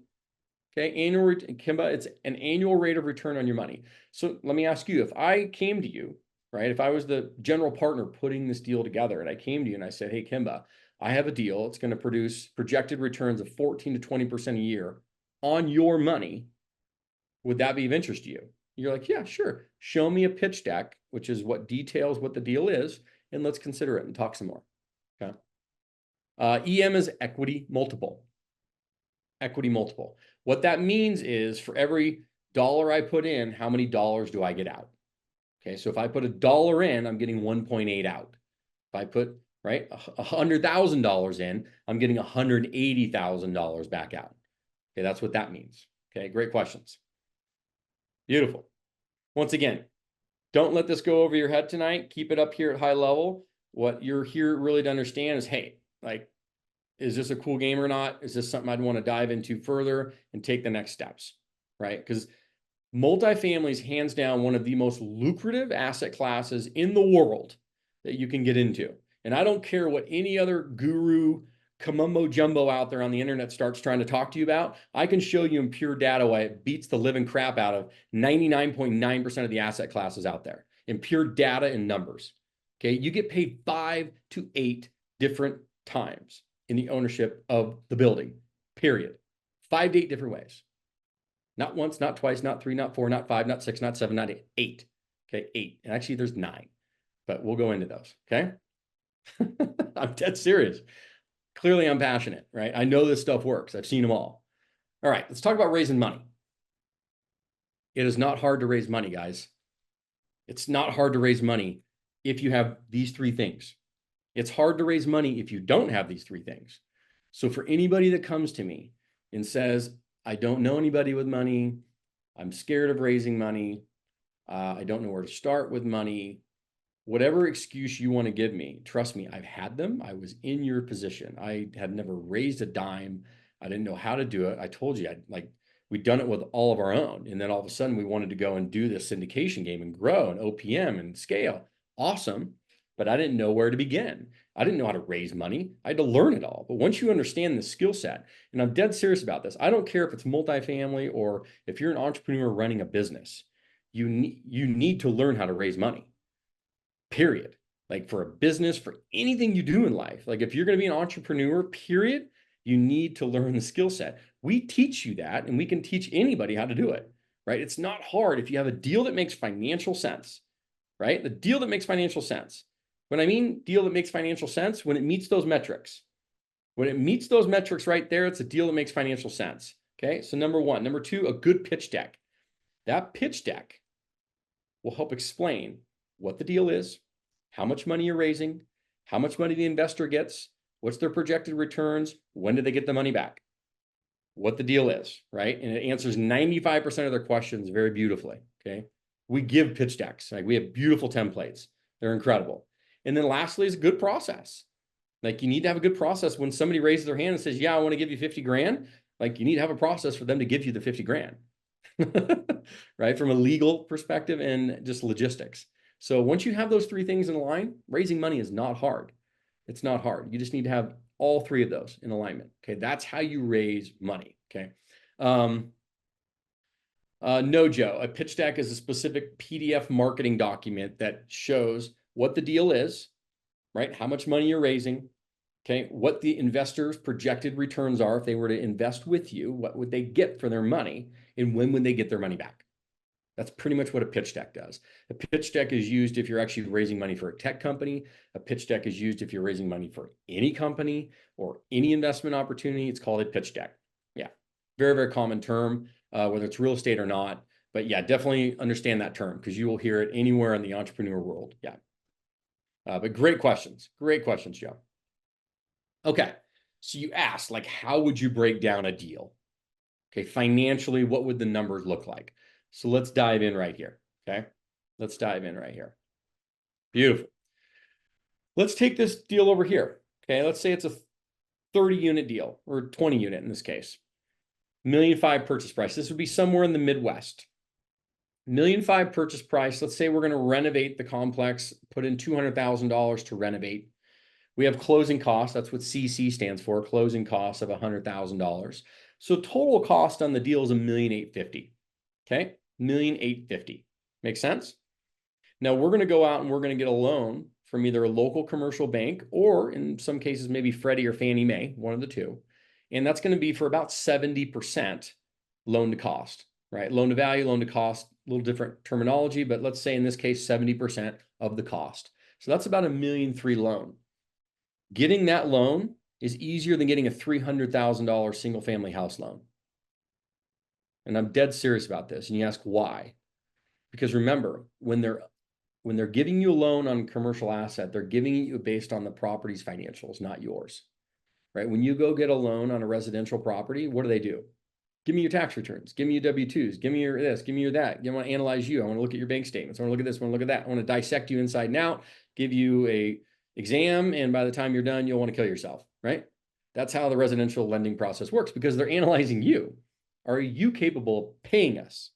S1: Okay, Kimba, it's an annual rate of return on your money. So let me ask you, if I came to you, right, if I was the general partner putting this deal together and I came to you and I said, hey, Kimba, I have a deal. It's going to produce projected returns of 14 to 20% a year on your money. Would that be of interest to you? You're like, yeah, sure. Show me a pitch deck, which is what details what the deal is, and let's consider it and talk some more. Okay. EM is equity multiple. Equity multiple. What that means is for every dollar I put in, how many dollars do I get out? Okay, so if I put $1 in, I'm getting 1.8 out. If I put, right, $100,000 in, I'm getting $180,000 back out. Okay, that's what that means. Okay, great questions. Beautiful. Once again, don't let this go over your head tonight. Keep it up here at high level. What you're here really to understand is, hey, like, is this a cool game or not? Is this something I'd want to dive into further and take the next steps, right? Because multifamily is hands down one of the most lucrative asset classes in the world that you can get into. And I don't care what any other guru mumbo jumbo out there on the internet starts trying to talk to you about. I can show you in pure data why it beats the living crap out of 99.9% of the asset classes out there in pure data and numbers. Okay, you get paid 5 to 8 different times in the ownership of the building, period. 5 to 8 different ways. Not once, not twice, not 3, not 4, not 5, not 6, not 7, not 8. 8. Okay, 8. And actually, there's 9. But we'll go into those, okay? I'm dead serious. Clearly, I'm passionate, right? I know this stuff works. I've seen them all. All right, let's talk about raising money. It is not hard to raise money, guys. It's not hard to raise money if you have these 3 things. It's hard to raise money if you don't have these 3 things. So for anybody that comes to me and says, I don't know anybody with money, I'm scared of raising money, I don't know where to start with money, whatever excuse you want to give me, trust me, I've had them. I was in your position. I had never raised a dime. I didn't know how to do it. I told you, we'd done it with all of our own. And then all of a sudden we wanted to go and do this syndication game and grow and OPM and scale. Awesome. But I didn't know where to begin. I didn't know how to raise money. I had to learn it all. But once you understand the skill set, and I'm dead serious about this, I don't care if it's multifamily or if you're an entrepreneur running a business, you need to learn how to raise money, period. Like for a business, for anything you do in life, like if you're going to be an entrepreneur, period, you need to learn the skill set. We teach you that, and we can teach anybody how to do it, right? It's not hard if you have a deal that makes financial sense, right? The deal that makes financial sense. When I mean deal that makes financial sense, when it meets those metrics. When it meets those metrics right there, it's a deal that makes financial sense. Okay, so number 1. Number 2, a good pitch deck. That pitch deck will help explain what the deal is, how much money you're raising, how much money the investor gets, what's their projected returns, when do they get the money back, what the deal is, right? And it answers 95% of their questions very beautifully, okay? We give pitch decks. Like we have beautiful templates. They're incredible. And then lastly is a good process. Like you need to have a good process when somebody raises their hand and says, yeah, I want to give you 50 grand. Like you need to have a process for them to give you the 50 grand, right? From a legal perspective and just logistics. So once you have those 3 things in line, raising money is not hard. It's not hard. You just need to have all 3 of those in alignment. Okay. That's how you raise money. Okay. No, Joe, a pitch deck is a specific PDF marketing document that shows what the deal is, right? How much money you're raising, okay? What the investors' projected returns are if they were to invest with you, what would they get for their money, and when would they get their money back? That's pretty much what a pitch deck does. A pitch deck is used if you're actually raising money for a tech company. A pitch deck is used if you're raising money for any company or any investment opportunity. It's called a pitch deck. Yeah, very, very common term, whether it's real estate or not. But yeah, definitely understand that term because you will hear it anywhere in the entrepreneur world. Yeah. But great questions. Great questions, Joe. Okay. So you asked, like, how would you break down a deal? Okay. Financially, what would the numbers look like? So let's dive in right here. Okay. Let's dive in right here. Beautiful. Let's take this deal over here. Okay. Let's say it's a 30 unit deal or 20 unit in this case. $1.5 million purchase price. This would be somewhere in the Midwest. $1.5 million purchase price. Let's say we're going to renovate the complex, put in $200,000 to renovate. We have closing costs. That's what CC stands for, closing costs of $100,000. So total cost on the deal is $1.85 million. Okay, $1.85 million. Make sense? Now we're going to go out and we're going to get a loan from either a local commercial bank or in some cases, maybe Freddie or Fannie Mae, one of the two. And that's going to be for about 70% loan to cost, right? Loan to value, loan to cost, a little different terminology, but let's say in this case, 70% of the cost. So that's about $1.3 million loan. Getting that loan is easier than getting a $300,000 single family house loan. And I'm dead serious about this. And you ask why? Because remember, when they're giving you a loan on commercial asset, they're giving it you based on the property's financials, not yours. Right? When you go get a loan on a residential property, what do? Give me your tax returns. Give me your W-2s. Give me your this. Give me your that. I want to analyze you. I want to look at your bank statements. I want to look at this. I want to look at that. I want to dissect you inside and out, give you a exam, and by the time you're done, you'll want to kill yourself, right? That's how the residential lending process works, because they're analyzing you. Are you capable of paying us?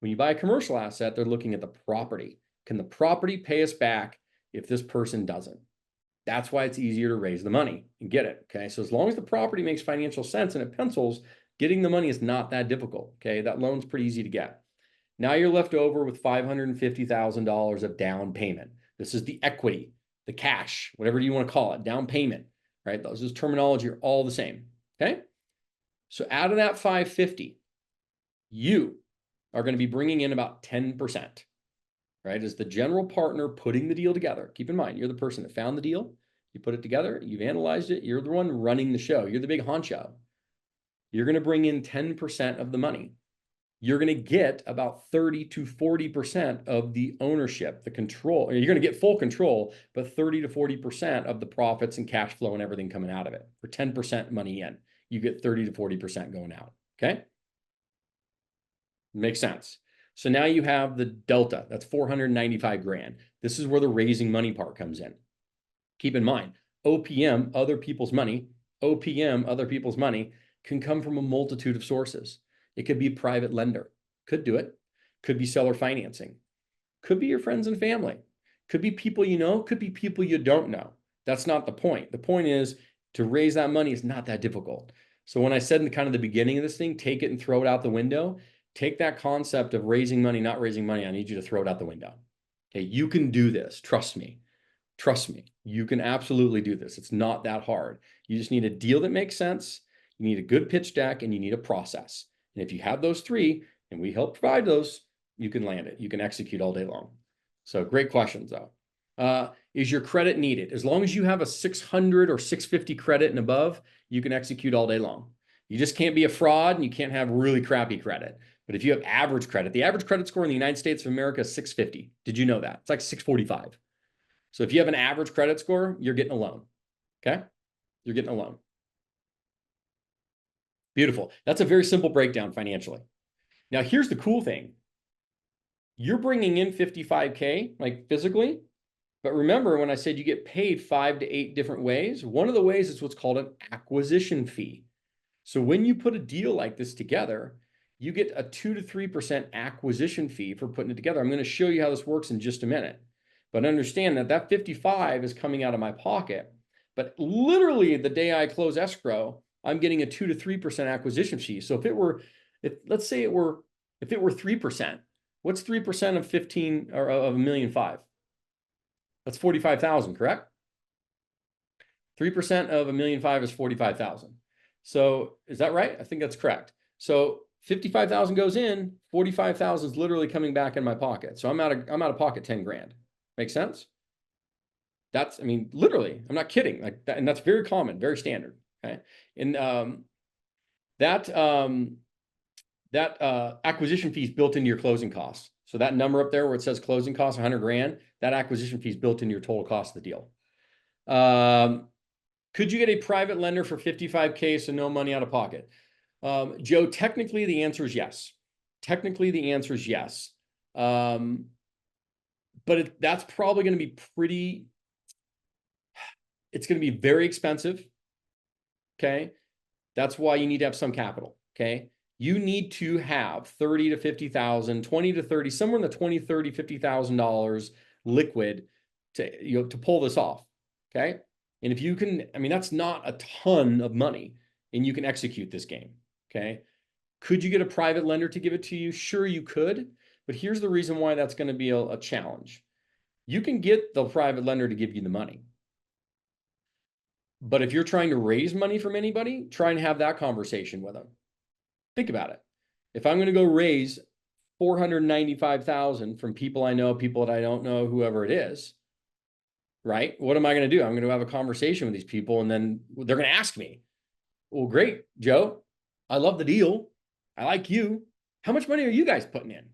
S1: When you buy a commercial asset, they're looking at the property. Can the property pay us back if this person doesn't? That's why it's easier to raise the money and get it, okay? So as long as the property makes financial sense and it pencils, getting the money is not that difficult, okay? That loan's pretty easy to get. Now you're left over with $550,000 of down payment. This is the equity, the cash, whatever you want to call it, down payment, right? Those terminology are all the same, okay? So out of that 550, you are going to be bringing in about 10%, right? As the general partner putting the deal together. Keep in mind, you're the person that found the deal. You put it together, you've analyzed it, you're the one running the show. You're the big honcho. You're going to bring in 10% of the money. You're going to get about 30 to 40% of the ownership, the control. You're going to get full control, but 30 to 40% of the profits and cash flow and everything coming out of it. For 10% money in, you get 30 to 40% going out, okay? Makes sense. So now you have the delta. That's 495 grand. This is where the raising money part comes in. Keep in mind, OPM, other people's money, OPM, other people's money, can come from a multitude of sources. It could be a private lender, could do it. Could be seller financing. Could be your friends and family. Could be people you know, could be people you don't know. That's not the point. The point is to raise that money is not that difficult. So when I said in kind of the beginning of this thing, take it and throw it out the window, take that concept of raising money, not raising money. I need you to throw it out the window. Okay, you can do this. Trust me. Trust me. You can absolutely do this. It's not that hard. You just need a deal that makes sense. You need a good pitch deck, and you need a process. And if you have those three, and we help provide those, you can land it. You can execute all day long. So great questions, though. Is your credit needed? As long as you have a 600 or 650 credit and above, you can execute all day long. You just can't be a fraud, and you can't have really crappy credit. But if you have average credit, the average credit score in the United States of America is 650. Did you know that? It's like 645. So if you have an average credit score, you're getting a loan, okay? You're getting a loan. Beautiful. That's a very simple breakdown financially. Now, here's the cool thing. You're bringing in 55K, like physically, but remember when I said you get paid 5 to 8 different ways, one of the ways is what's called an acquisition fee. So when you put a deal like this together, you get a 2 to 3% acquisition fee for putting it together. I'm going to show you how this works in just a minute. But understand that that 55 is coming out of my pocket. But literally the day I close escrow, I'm getting a 2 to 3% acquisition fee. So let's say it were 3%, what's 3% of 15 or of 1,000,005? That's 45,000, correct? 3% of 1,000,005 is 45,000. So is that right? I think that's correct. So 55,000 goes in, 45,000 is literally coming back in my pocket. So I'm out of pocket 10 grand. Make sense? That's, I mean, literally, I'm not kidding. Like that, and that's very common, very standard. Okay. And that acquisition fee is built into your closing costs. So that number up there where it says closing costs 100 grand, that acquisition fee is built into your total cost of the deal. Could you get a private lender for 55K so no money out of pocket? Joe, technically the answer is yes. Technically the answer is yes. But that's probably going to be it's going to be very expensive. Okay. That's why you need to have some capital. Okay. You need to have 30 to 50,000, 20 to 30, somewhere in the 20, 30, $50,000 liquid to pull this off. Okay. And if you can, I mean, that's not a ton of money and you can execute this game. Okay. Could you get a private lender to give it to you? Sure, you could. But here's the reason why that's going to be a challenge. You can get the private lender to give you the money. But if you're trying to raise money from anybody, try and have that conversation with them. Think about it. If I'm going to go raise 495,000 from people I know, people that I don't know, whoever it is, right? What am I going to do? I'm going to have a conversation with these people, and then they're going to ask me, well, great, Joe, I love the deal. I like you. How much money are you guys putting in?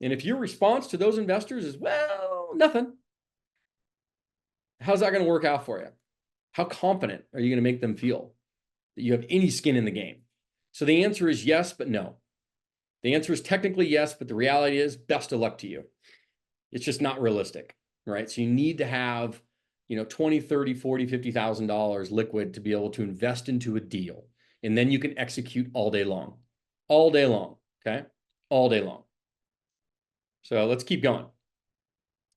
S1: And if your response to those investors is, well, nothing, how's that going to work out for you? How confident are you going to make them feel that you have any skin in the game? So the answer is yes, but no. The answer is technically yes, but the reality is best of luck to you. It's just not realistic, right? So you need to have, $20, $30, $40, $50,000 liquid to be able to invest into a deal. And then you can execute all day long, okay? All day long. So let's keep going.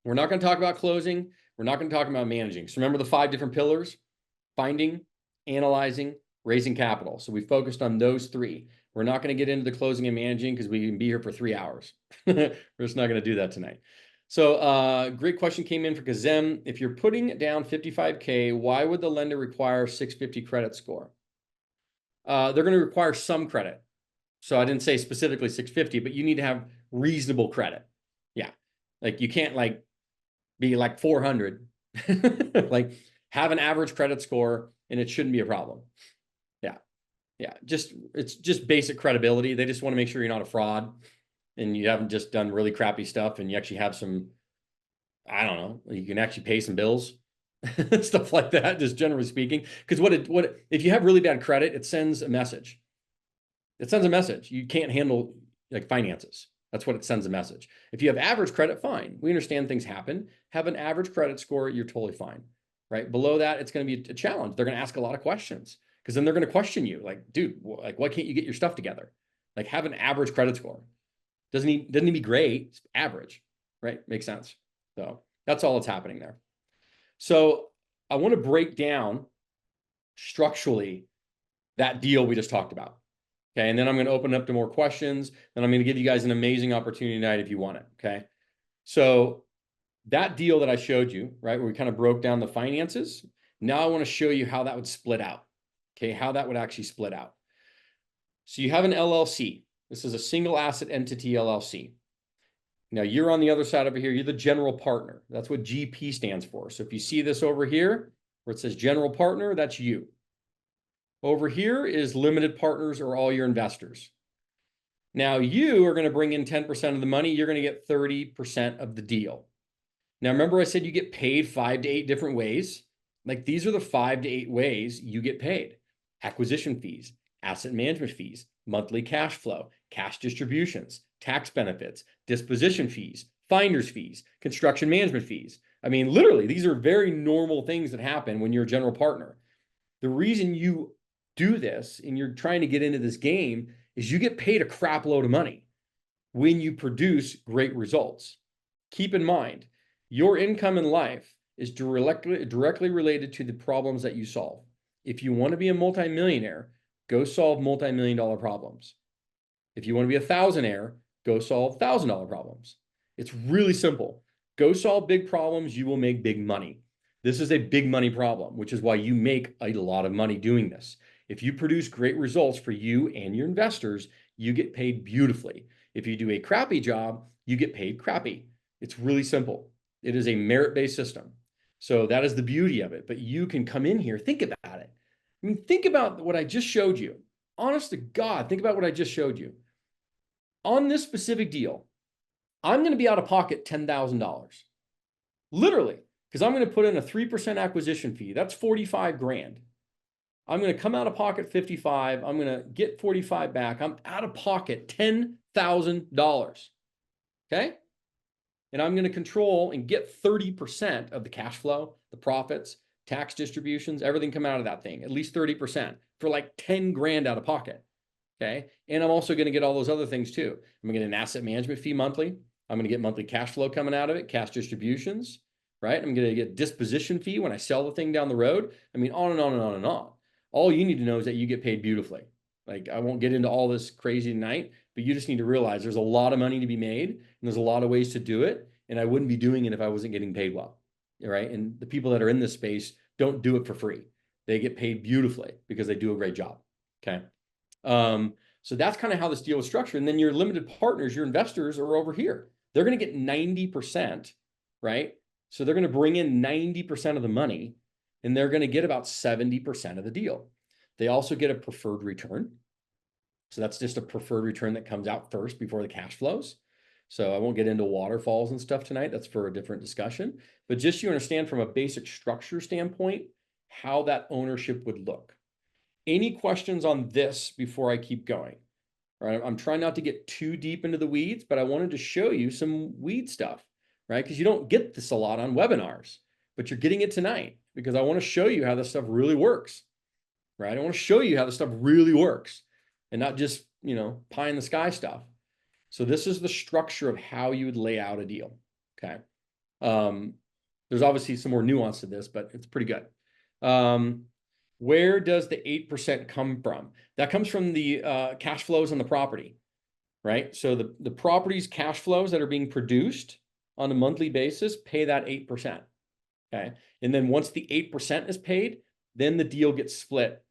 S1: We're not going to talk about closing. We're not going to talk about managing. So remember the 5 different pillars: finding, analyzing, raising capital. So we focused on those 3. We're not going to get into the closing and managing because we can be here for 3 hours. We're just not going to do that tonight. So great question came in for Kazem. If you're putting down $55K, why would the lender require 650 credit score? They're going to require some credit. So I didn't say specifically 650, but you need to have reasonable credit. Yeah. Like you can't be 400. Have an average credit score and it shouldn't be a problem. Yeah. It's just basic credibility. They just want to make sure you're not a fraud and you haven't just done really crappy stuff and you actually have some, I don't know, you can actually pay some bills, stuff like that, just generally speaking. Because if you have really bad credit, it sends a message. You can't handle finances. That's what it sends a message. If you have average credit, fine. We understand things happen. Have an average credit score, you're totally fine, right? Below that, it's going to be a challenge. They're going to ask a lot of questions because then they're going to question you. Dude, why can't you get your stuff together? Have an average credit score. Doesn't need to be great. It's average, right? Makes sense. So that's all that's happening there. So I want to break down structurally that deal we just talked about. Okay. And then I'm going to open up to more questions. And I'm going to give you guys an amazing opportunity tonight if you want it. Okay. So that deal that I showed you, right, where we kind of broke down the finances. Now I want to show you how that would split out. Okay. How that would actually split out. So you have an LLC. This is a single asset entity LLC. Now you're on the other side over here. You're the general partner. That's what GP stands for. So if you see this over here where it says general partner, that's you. Over here is limited partners or all your investors. Now you are going to bring in 10% of the money. You're going to get 30% of the deal. Now, remember I said you get paid 5 to 8 different ways. These are the 5 to 8 ways you get paid: acquisition fees, asset management fees, monthly cash flow, cash distributions, tax benefits, disposition fees, finder's fees, construction management fees. I mean, literally, these are very normal things that happen when you're a general partner. The reason you do this and you're trying to get into this game is you get paid a crap load of money when you produce great results. Keep in mind, your income in life is directly related to the problems that you solve. If you want to be a multimillionaire, go solve multi-million-dollar problems. If you want to be a thousandaire, go solve $1,000 problems. It's really simple. Go solve big problems, you will make big money. This is a big money problem, which is why you make a lot of money doing this. If you produce great results for you and your investors, you get paid beautifully. If you do a crappy job, you get paid crappy. It's really simple. It is a merit-based system. So that is the beauty of it. But you can come in here, think about it. I mean, think about what I just showed you. Honest to God, think about what I just showed you. On this specific deal, I'm going to be out of pocket $10,000. Literally, because I'm going to put in a 3% acquisition fee. That's 45 grand. I'm going to come out of pocket 55. I'm going to get 45 back. I'm out of pocket $10,000. Okay? And I'm going to control and get 30% of the cash flow, the profits, tax distributions, everything come out of that thing, at least 30% for 10 grand out of pocket. Okay. And I'm also going to get all those other things too. I'm going to get an asset management fee monthly. I'm going to get monthly cash flow coming out of it, cash distributions, right? I'm going to get disposition fee when I sell the thing down the road. I mean, on and on and on and on. All you need to know is that you get paid beautifully. I won't get into all this crazy tonight, but you just need to realize there's a lot of money to be made and there's a lot of ways to do it. And I wouldn't be doing it if I wasn't getting paid well. Right. And the people that are in this space don't do it for free. They get paid beautifully because they do a great job. Okay. So that's kind of how this deal is structured. And then your limited partners, your investors are over here. They're going to get 90%, right, So they're going to bring in 90% of the money, and they're going to get about 70% of the deal. They also get a preferred return. So that's just a preferred return that comes out first before the cash flows. So I won't get into waterfalls and stuff tonight. That's for a different discussion. But just so you understand from a basic structure standpoint, how that ownership would look. Any questions on this before I keep going? Right? I'm trying not to get too deep into the weeds, but I wanted to show you some weed stuff, right? Because you don't get this a lot on webinars, but you're getting it tonight because I want to show you how this stuff really works, right? I want to show you how this stuff really works and not just, you know, pie in the sky stuff. So this is the structure of how you would lay out a deal, okay? There's obviously some more nuance to this, but it's pretty good. Where does the 8% come from? That comes from the cash flows on the property, right? So the property's cash flows that are being produced on a monthly basis pay that 8%, okay? And then once the 8% is paid, then the deal gets split,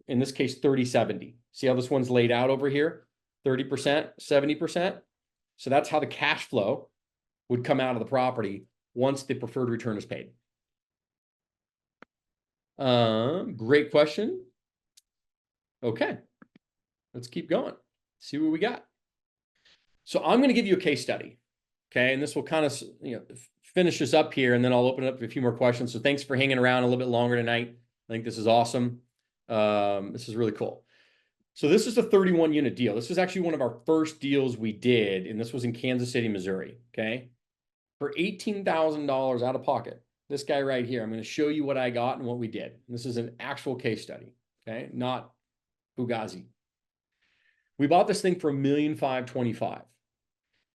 S1: in this case, 30-70. See how this one's laid out over here? 30%, 70%. So that's how the cash flow would come out of the property once the preferred return is paid. Great question. Okay, let's keep going. See what we got. So I'm going to give you a case study. Okay, and this will kind of, you know, finish this up here, and then I'll open it up to a few more questions. So thanks for hanging around a little bit longer tonight. I think this is awesome. This is really cool. So this is a 31 unit deal. This was actually one of our first deals we did, and this was in Kansas City, Missouri. Okay, for $18,000 out of pocket. This guy right here, I'm going to show you what I got and what we did. This is an actual case study, okay? Not Fugazi. We bought this thing for $1,525,000.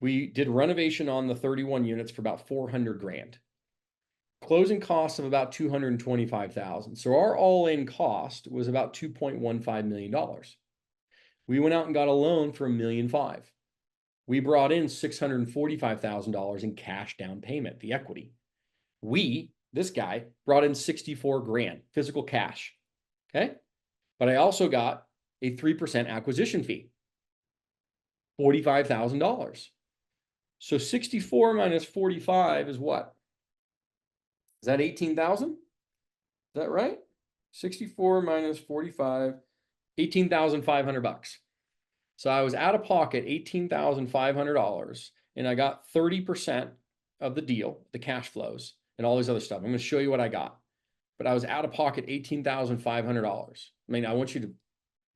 S1: We did renovation on the 31 units for about $400,000. Closing costs of about $225,000. So our all-in cost was about $2.15 million. We went out and got a loan for $1,500,000. We brought in $645,000 in cash down payment, the equity. This guy, brought in $64,000 physical cash, okay? But I also got a 3% acquisition fee, $45,000. So 64 minus 45 is what? Is that 18,000? Is that right? 64 minus 45, $18,500. So I was out of pocket $18,500, and I got 30% of the deal, the cash flows, and all these other stuff. I'm going to show you what I got. But I was out of pocket $18,500. I mean, I want you to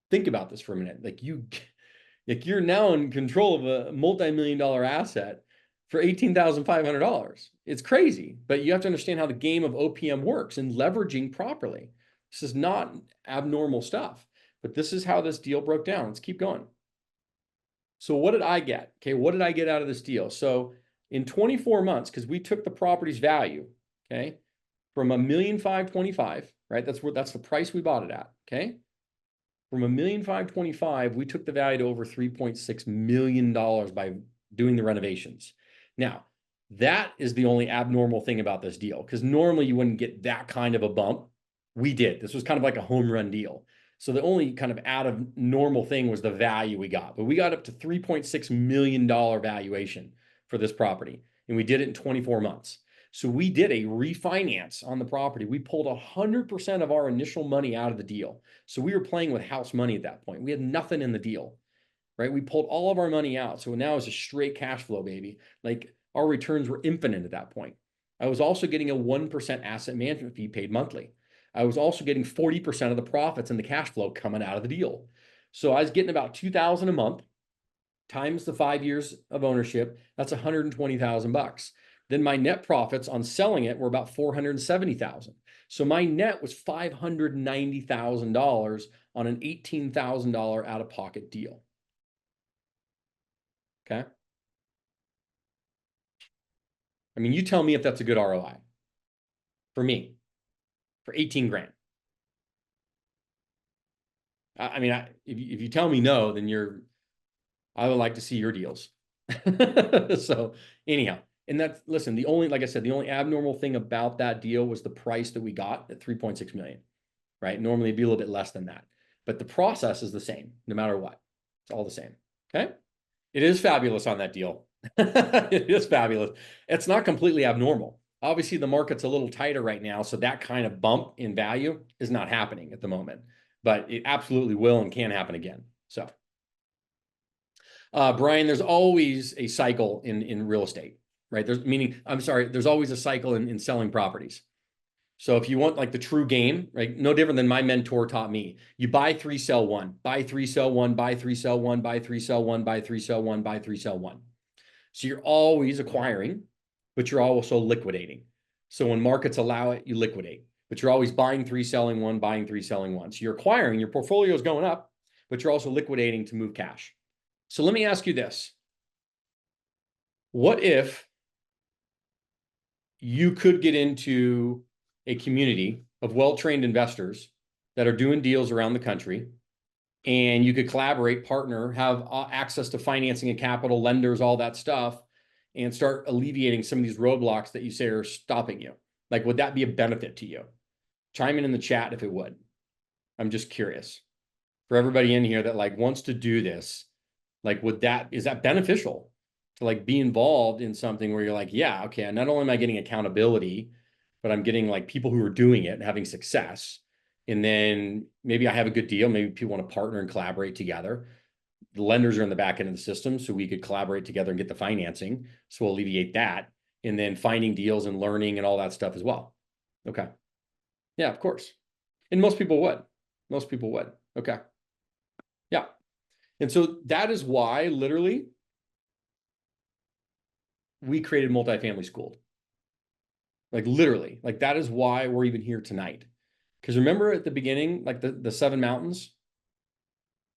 S1: think about this for a minute. Like you're now in control of a multi-million-dollar asset for $18,500. It's crazy, but you have to understand how the game of OPM works and leveraging properly. This is not abnormal stuff, but this is how this deal broke down. Let's keep going. So what did I get? Okay, what did I get out of this deal? So in 24 months, because we took the property's value, okay, from $1,525,000, right? That's the price we bought it at, okay? From $1,525,000, we took the value to over $3.6 million by doing the renovations. Now, that is the only abnormal thing about this deal, because normally you wouldn't get that kind of a bump. We did. This was kind of like a home run deal. So the only kind of out of normal thing was the value we got, but we got up to $3.6 million valuation for this property, and we did it in 24 months. So we did a refinance on the property. We pulled 100% of our initial money out of the deal. So we were playing with house money at that point. We had nothing in the deal, right? We pulled all of our money out. So now it's a straight cash flow, baby. Like our returns were infinite at that point. I was also getting a 1% asset management fee paid monthly. I was also getting 40% of the profits and the cash flow coming out of the deal. So I was getting about $2,000 a month times the 5 years of ownership. That's $120,000. Then my net profits on selling it were about $470,000. So my net was $590,000 on an $18,000 out-of-pocket deal. Okay. I mean, you tell me if that's a good ROI for me. For 18 grand. I mean, if you tell me no, then I would like to see your deals. So anyhow, and listen, like I said, the only abnormal thing about that deal was the price that we got at 3.6 million, right? Normally it'd be a little bit less than that, but the process is the same, no matter what. It's all the same. Okay. It is fabulous on that deal. It is fabulous. It's not completely abnormal. Obviously, the market's a little tighter right now, so that kind of bump in value is not happening at the moment, but it absolutely will and can happen again. So, Brian, there's always a cycle in real estate, right? There's always a cycle in selling properties. So if you want like the true game, right? No different than my mentor taught me. You buy three, sell one, buy three, sell one, buy three, sell one, buy three, sell one, buy three, sell one, buy three, sell one. So you're always acquiring, but you're also liquidating. So when markets allow it, you liquidate, but you're always buying three, selling one, buying three, selling one. So you're acquiring, your portfolio is going up, but you're also liquidating to move cash. So let me ask you this. What if you could get into a community of well-trained investors that are doing deals around the country, and you could collaborate, partner, have access to financing and capital, lenders, all that stuff, and start alleviating some of these roadblocks that you say are stopping you? Like, would that be a benefit to you? Chime in the chat if it would. I'm just curious. For everybody in here that like wants to do this, like, is that beneficial to like be involved in something where you're like, yeah, okay, not only am I getting accountability, but I'm getting like people who are doing it and having success. And then maybe I have a good deal. Maybe people want to partner and collaborate together. The lenders are in the back end of the system, so we could collaborate together and get the financing. So we'll alleviate that. And then finding deals and learning and all that stuff as well. Okay. Yeah, of course. And most people would. Most people would. Okay. Yeah. And so that is why literally we created Multifamily School. Like literally, like that is why we're even here tonight. Because remember at the beginning, like the seven mountains,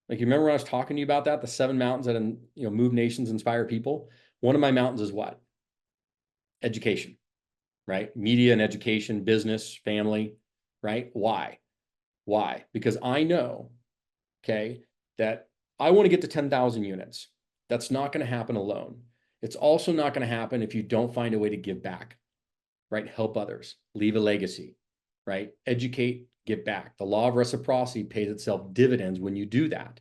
S1: like you remember when I was talking to you about that, the seven mountains that move nations, inspire people. One of my mountains is what? Education, right? Media and education, business, family, right? Why? Why? Because I know, okay, that I want to get to 10,000 units. That's not going to happen alone. It's also not going to happen if you don't find a way to give back, right? Help others, leave a legacy, right? Educate, give back. The law of reciprocity pays itself dividends when you do that.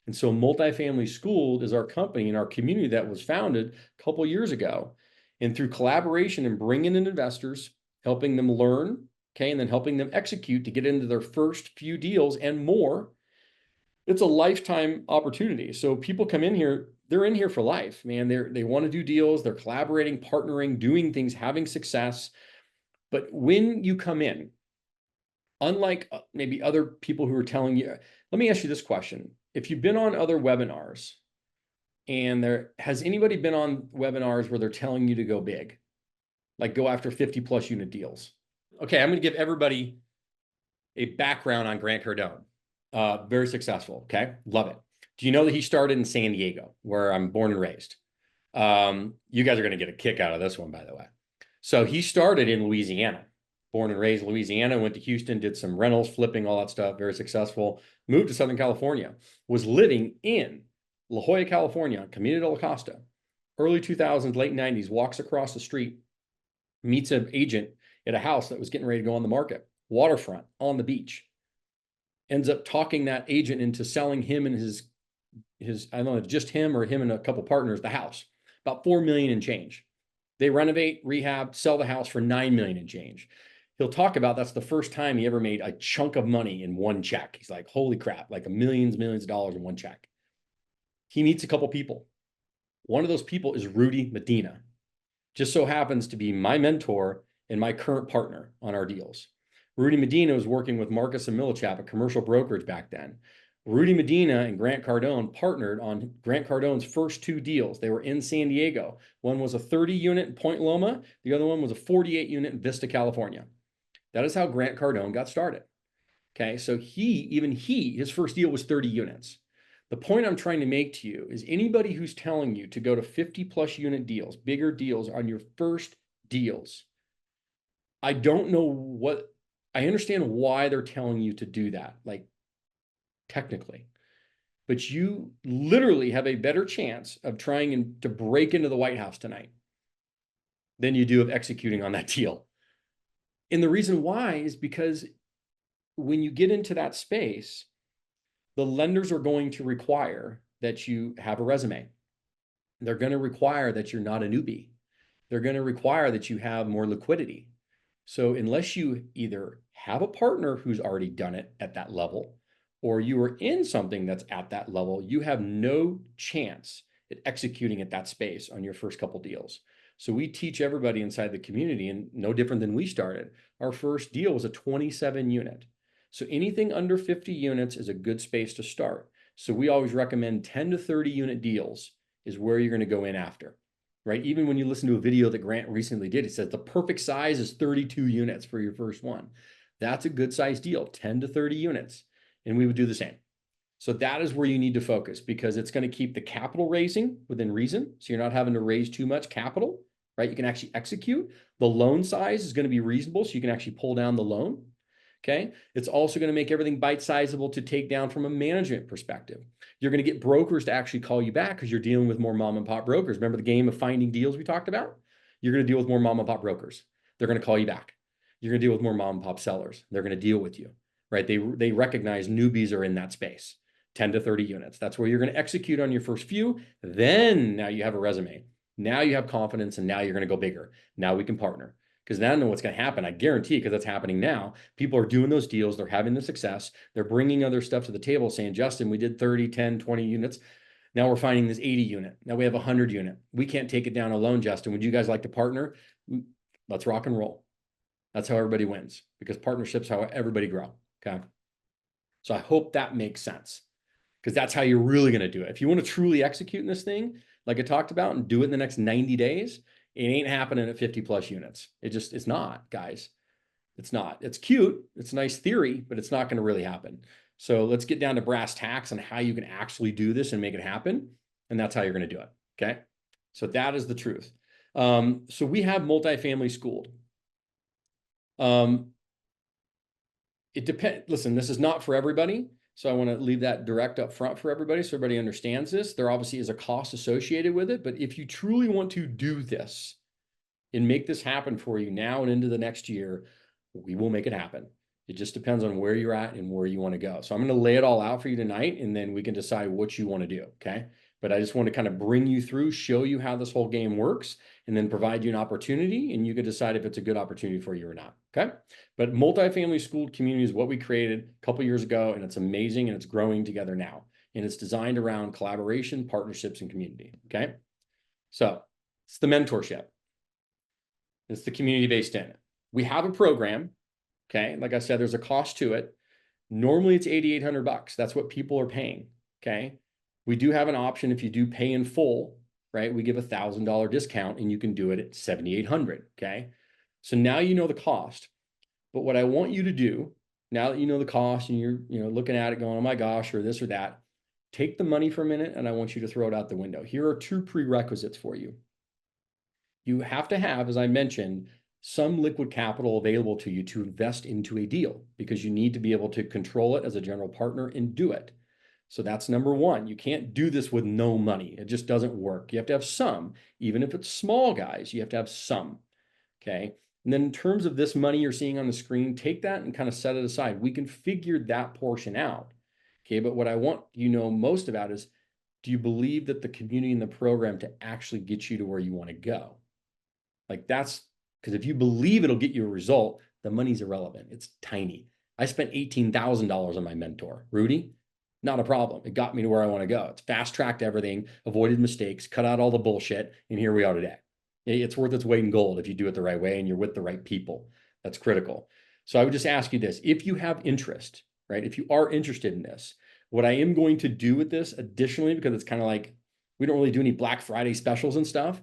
S1: And so Multifamily School is our company and our community that was founded a couple of years ago. And through collaboration and bringing in investors, helping them learn, okay, and then helping them execute to get into their first few deals and more, it's a lifetime opportunity. So people come in here, they're in here for life, man. They want to do deals, they're collaborating, partnering, doing things, having success. But when you come in, unlike maybe other people who are telling you, let me ask you this question. If you've been on other webinars, and has anybody been on webinars where they're telling you to go big, like go after 50 plus unit deals? Okay, I'm going to give everybody a background on Grant Cardone. Very successful. Okay, love it. Do you know that he started in San Diego, where I'm born and raised? You guys are going to get a kick out of this one, by the way. So he started in Louisiana, born and raised in Louisiana, went to Houston, did some rentals, flipping, all that stuff, very successful, moved to Southern California, was living in La Jolla, California, Camino de la Costa, early 2000s, late 90s, walks across the street, meets an agent at a house that was getting ready to go on the market, waterfront, on the beach, ends up talking that agent into selling him and his I don't know, just him or him and a couple partners, the house, about 4 million and change. They renovate, rehab, sell the house for 9 million and change. He'll talk about that's the first time he ever made a chunk of money in one check. He's like, holy crap, like millions of dollars in one check. He meets a couple people. One of those people is Rudy Medina. Just so happens to be my mentor and my current partner on our deals. Rudy Medina was working with Marcus and Millichap, a commercial brokerage back then. Rudy Medina and Grant Cardone partnered on Grant Cardone's first two deals. They were in San Diego. One was a 30 unit in Point Loma. The other one was a 48 unit in Vista, California. That is how Grant Cardone got started. Okay, so his first deal was 30 units. The point I'm trying to make to you is anybody who's telling you to go to 50 plus unit deals, bigger deals on your first deals, I don't know I understand why they're telling you to do that, like technically, but you literally have a better chance of trying to break into the White House tonight than you do of executing on that deal. And the reason why is because when you get into that space, the lenders are going to require that you have a resume. They're going to require that you're not a newbie. they're going to require that you have more liquidity. So unless you either have a partner who's already done it at that level, or you are in something that's at that level, you have no chance at executing at that space on your first couple deals. So we teach everybody inside the community, and no different than we started. Our first deal was a 27 unit. So anything under 50 units is a good space to start. So we always recommend 10 to 30 unit deals is where you're going to go in after, right? Even when you listen to a video that Grant recently did, it says the perfect size is 32 units for your first one. That's a good size deal, 10 to 30 units. And we would do the same. So that is where you need to focus, because it's going to keep the capital raising within reason. So you're not having to raise too much capital, right? You can actually execute. The loan size is going to be reasonable, so you can actually pull down the loan. Okay. It's also going to make everything bite-sizable to take down from a management perspective. You're going to get brokers to actually call you back because you're dealing with more mom and pop brokers. Remember the game of finding deals we talked about? You're going to deal with more mom and pop brokers. They're going to call you back. You're going to deal with more mom and pop sellers. They're going to deal with you, right? They recognize newbies are in that space, 10 to 30 units. That's where you're going to execute on your first few. Then now you have a resume. Now you have confidence, and now you're going to go bigger. Now we can partner. Because now I know what's going to happen. I guarantee, because that's happening now. People are doing those deals. They're having the success. They're bringing other stuff to the table saying, Justin, we did 30, 10, 20 units. Now we're finding this 80 unit. Now we have 100 unit. We can't take it down alone, Justin. Would you guys like to partner? Let's rock and roll. That's how everybody wins, because partnerships how everybody grow. Okay. So I hope that makes sense, because that's how you're really going to do it. If you want to truly execute in this thing, like I talked about, and do it in the next 90 days, it ain't happening at 50 plus units. It's not, guys. It's not. It's cute. It's a nice theory, but it's not going to really happen. So let's get down to brass tacks on how you can actually do this and make it happen. And that's how you're going to do it. Okay. So that is the truth. So we have multifamily schooled. It depends. Listen, this is not for everybody. So I want to leave that direct up front for everybody, so everybody understands this. There obviously is a cost associated with it, but if you truly want to do this and make this happen for you now and into the next year, we will make it happen. It just depends on where you're at and where you want to go. So I'm going to lay it all out for you tonight, and then we can decide what you want to do. Okay. But I just want to kind of bring you through, show you how this whole game works, and then provide you an opportunity, and you can decide if it's a good opportunity for you or not. Okay. But multifamily schooled community is what we created a couple years ago, and it's amazing, and it's growing together now. And it's designed around collaboration, partnerships, and community. Okay. So it's the mentorship. It's the community-based in. We have a program. Okay. Like I said, there's a cost to it. Normally it's $8,800. That's what people are paying. Okay. We do have an option. If you do pay in full, right, we give a $1,000 discount, and you can do it at $7,800. Okay. So now you know the cost. But what I want you to do, now that you know the cost and you're looking at it going, oh my gosh, or this or that, take the money for a minute, and I want you to throw it out the window. Here are two prerequisites for you. You have to have, as I mentioned, some liquid capital available to you to invest into a deal, because you need to be able to control it as a general partner and do it. So that's number one. You can't do this with no money. It just doesn't work. You have to have some, even if it's small, guys, you have to have some. Okay. And then in terms of this money you're seeing on the screen, take that and kind of set it aside. We can figure that portion out. Okay. But what I want you to know most about is, do you believe that the community and the program to actually get you to where you want to go? Like, that's because if you believe it'll get you a result, the money's irrelevant. It's tiny. I spent $18,000 on my mentor, Rudy. Not a problem. It got me to where I want to go. It's fast-tracked everything, avoided mistakes, cut out all the bullshit, and here we are today. It's worth its weight in gold if you do it the right way and you're with the right people. That's critical. So I would just ask you this. If you have interest, right, if you are interested in this, what I am going to do with this additionally, because it's kind of like we don't really do any Black Friday specials and stuff,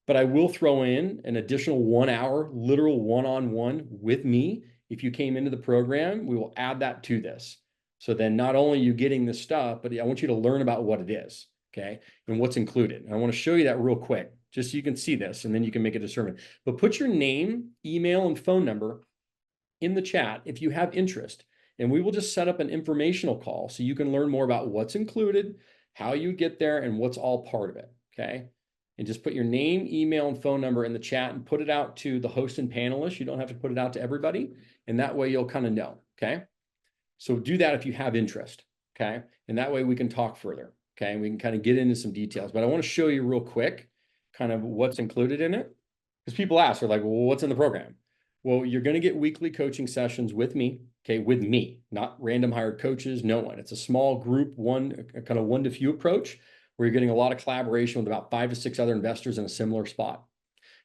S1: but I will throw in an additional 1 hour, literal one-on-one with me. If you came into the program, we will add that to this. So then not only are you getting this stuff, but I want you to learn about what it is, okay, and what's included. And I want to show you that real quick, just so you can see this, and then you can make a discernment. But put your name, email, and phone number in the chat if you have interest, and we will just set up an informational call so you can learn more about what's included, how you get there, and what's all part of it, okay? And just put your name, email, and phone number in the chat and put it out to the host and panelists. You don't have to put it out to everybody, and that way you'll kind of know, okay? So do that if you have interest, okay? And that way we can talk further, okay? And we can kind of get into some details. But I want to show you real quick kind of what's included in it. Because people ask, they're like, well, what's in the program? Well, you're going to get weekly coaching sessions with me, okay, with me, not random hired coaches, no one. It's a small group, a kind of one to few approach, where you're getting a lot of collaboration with about 5 to 6 other investors in a similar spot.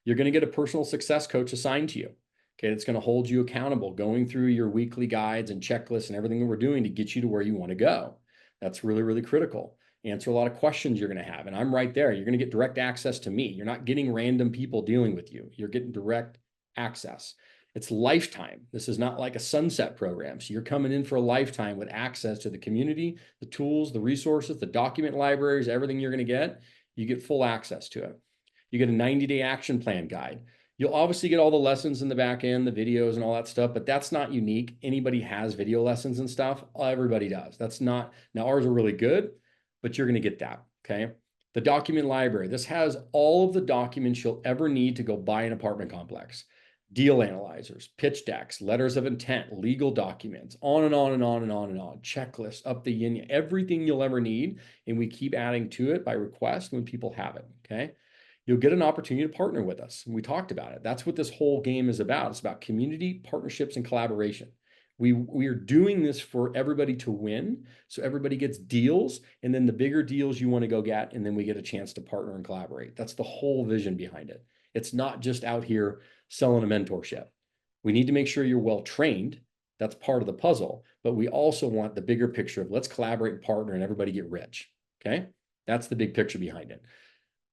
S1: You're going to get a personal success coach assigned to you, okay, that's going to hold you accountable, going through your weekly guides and checklists and everything that we're doing to get you to where you want to go. That's really, really critical. Answer a lot of questions you're going to have. And I'm right there. You're going to get direct access to me. You're not getting random people dealing with you. You're getting direct access. It's lifetime. This is not like a sunset program. So you're coming in for a lifetime with access to the community, the tools, the resources, the document libraries, everything you're going to get. You get full access to it. You get a 90-day action plan guide. You'll obviously get all the lessons in the back end, the videos and all that stuff, but that's not unique. Anybody has video lessons and stuff. Everybody does. That's not, now ours are really good, but you're going to get that, okay? The document library. This has all of the documents you'll ever need to go buy an apartment complex. Deal analyzers, pitch decks, letters of intent, legal documents, on and on and on and on and on, checklists, up the yin, everything you'll ever need. And we keep adding to it by request when people have it, okay? You'll get an opportunity to partner with us. And we talked about it. That's what this whole game is about. It's about community, partnerships, and collaboration. We are doing this for everybody to win. So everybody gets deals, and then the bigger deals you want to go get, and then we get a chance to partner and collaborate. That's the whole vision behind it. It's not just out here selling a mentorship. We need to make sure you're well trained. That's part of the puzzle. But we also want the bigger picture of let's collaborate and partner and everybody get rich. Okay? That's the big picture behind it.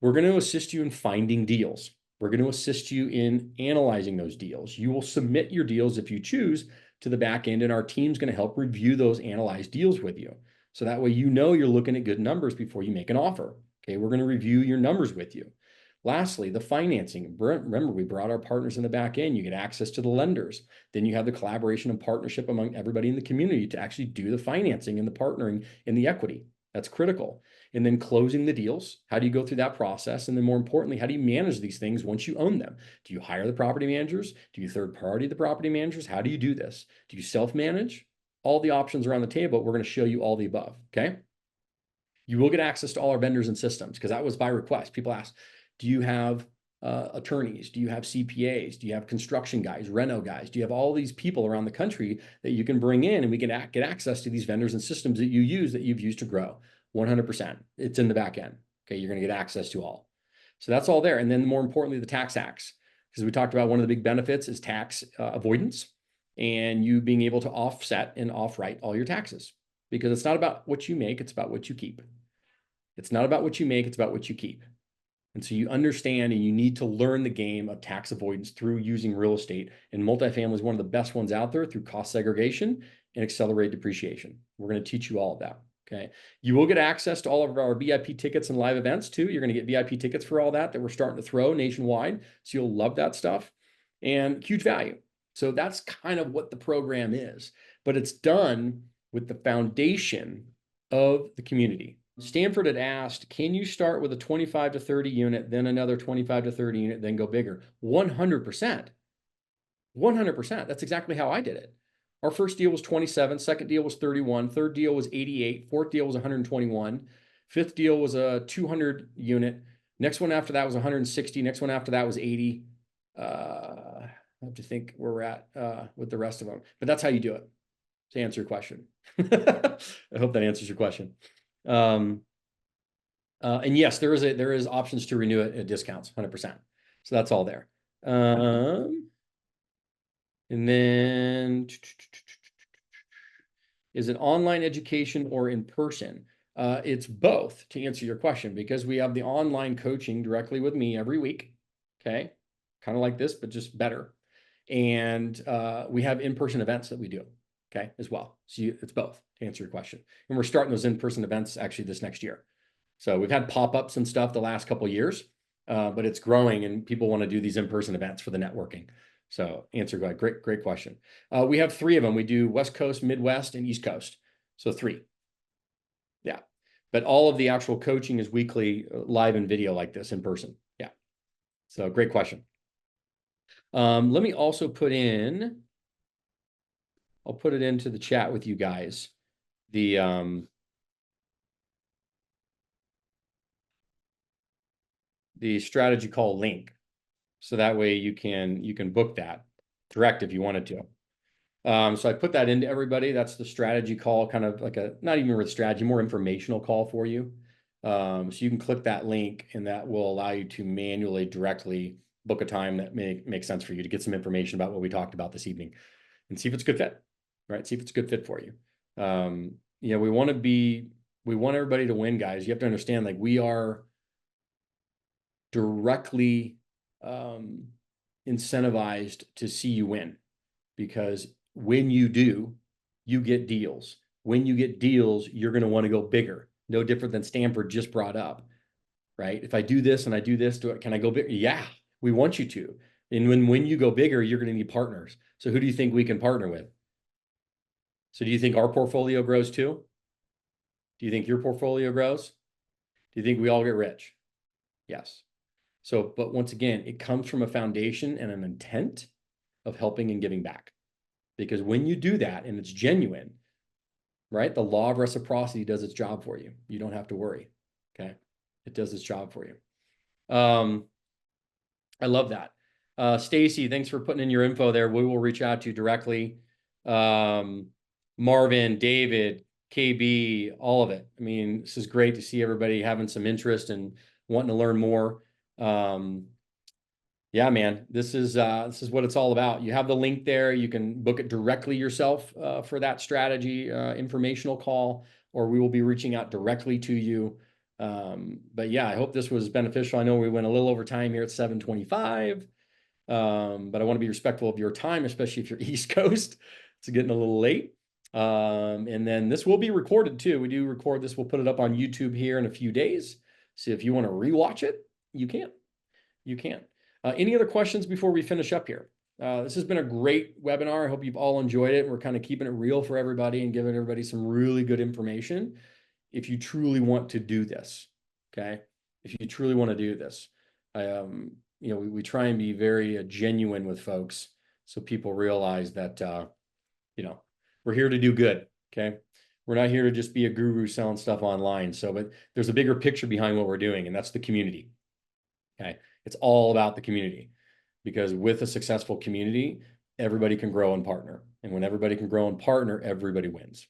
S1: We're going to assist you in finding deals. We're going to assist you in analyzing those deals. You will submit your deals if you choose to the back end, and our team's going to help review those analyzed deals with you. So that way you know you're looking at good numbers before you make an offer. Okay, we're going to review your numbers with you. Lastly, the financing. Remember, we brought our partners in the back end. You get access to the lenders. Then you have the collaboration and partnership among everybody in the community to actually do the financing and the partnering in the equity. That's critical. And then closing the deals. How do you go through that process? And then more importantly, how do you manage these things once you own them? Do you hire the property managers? Do you third party the property managers? How do you do this? Do you self-manage? All the options are on the table. We're going to show you all the above, okay? You will get access to all our vendors and systems because that was by request. People ask, do you have attorneys? Do you have CPAs? Do you have construction guys, reno guys? Do you have all these people around the country that you can bring in and we can get access to these vendors and systems that you use that you've used to grow? 100%. It's in the back end. Okay, you're going to get access to all. So that's all there. And then more importantly, the tax hacks, because we talked about one of the big benefits is tax avoidance and you being able to offset and off-write all your taxes, because it's not about what you make, it's about what you keep. It's not about what you make, it's about what you keep. And so you understand and you need to learn the game of tax avoidance through using real estate. And multifamily is one of the best ones out there through cost segregation and accelerated depreciation. We're going to teach you all of that. Okay. You will get access to all of our VIP tickets and live events too. You're going to get VIP tickets for all that we're starting to throw nationwide. So you'll love that stuff and huge value. So that's kind of what the program is, but it's done with the foundation of the community. Stanford had asked, can you start with a 25 to 30 unit, then another 25 to 30 unit, then go bigger? 100%. 100%. That's exactly how I did it. Our first deal was 27, second deal was 31, third deal was 88, fourth deal was 121, fifth deal was a 200 unit. Next one after that was 160. Next one after that was 80. I have to think where we're at with the rest of them. But that's how you do it, to answer your question. I hope that answers your question. And yes, there is options to renew it at discounts, 100%. So that's all there. And then is it online education or in person? It's both, to answer your question, because we have the online coaching directly with me every week. Okay. Kind of like this, but just better. And we have in-person events that we do. Okay, as well. So it's both, to answer your question. And we're starting those in-person events actually this next year. So we've had pop-ups and stuff the last couple of years, but it's growing and people want to do these in-person events for the networking. So great question. We have 3 of them. We do West Coast, Midwest, and East Coast. So 3. Yeah. But all of the actual coaching is weekly, live and video like this in person. Yeah. So great question. Let me also put in, I'll put it into the chat with you guys. The strategy call link. So that way you can book that direct if you wanted to. So I put that into everybody. That's the strategy call, kind of like a, not even with strategy, more informational call for you. So you can click that link and that will allow you to manually directly book a time that make sense for you to get some information about what we talked about this evening and see if it's a good fit, right? See if it's a good fit for you. You know, we want everybody to win, guys. You have to understand, like, we are directly incentivized to see you win, because when you do, you get deals. When you get deals, you're going to want to go bigger. No different than Stanford just brought up, right? If I do this and I do this, can I go bigger? Yeah, we want you to. And when you go bigger, you're going to need partners. So who do you think we can partner with? So do you think our portfolio grows too? Do you think your portfolio grows? Do you think we all get rich? Yes. So, but once again, it comes from a foundation and an intent of helping and giving back. Because when you do that and it's genuine, right? The law of reciprocity does its job for you. You don't have to worry. Okay. It does its job for you. I love that. Stacy, thanks for putting in your info there. We will reach out to you directly. Marvin, David, KB, all of it. I mean, this is great to see everybody having some interest and wanting to learn more. Yeah, man, this is what it's all about. You have the link there. You can book it directly yourself for that strategy informational call, or we will be reaching out directly to you. But yeah, I hope this was beneficial. I know we went a little over time here at 7:25, but I want to be respectful of your time, especially if you're East Coast. It's getting a little late. And then this will be recorded too. We do record this. We'll put it up on YouTube here in a few days. So if you want to rewatch it, you can. You can. Any other questions before we finish up here? This has been a great webinar. I hope you've all enjoyed it. We're kind of keeping it real for everybody and giving everybody some really good information. If you truly want to do this, okay? If you truly want to do this, you know, we try and be very genuine with folks so people realize that, you know, we're here to do good, okay? We're not here to just be a guru selling stuff online. So, but there's a bigger picture behind what we're doing, and that's the community, okay? It's all about the community, because with a successful community, everybody can grow and partner. And when everybody can grow and partner, everybody wins.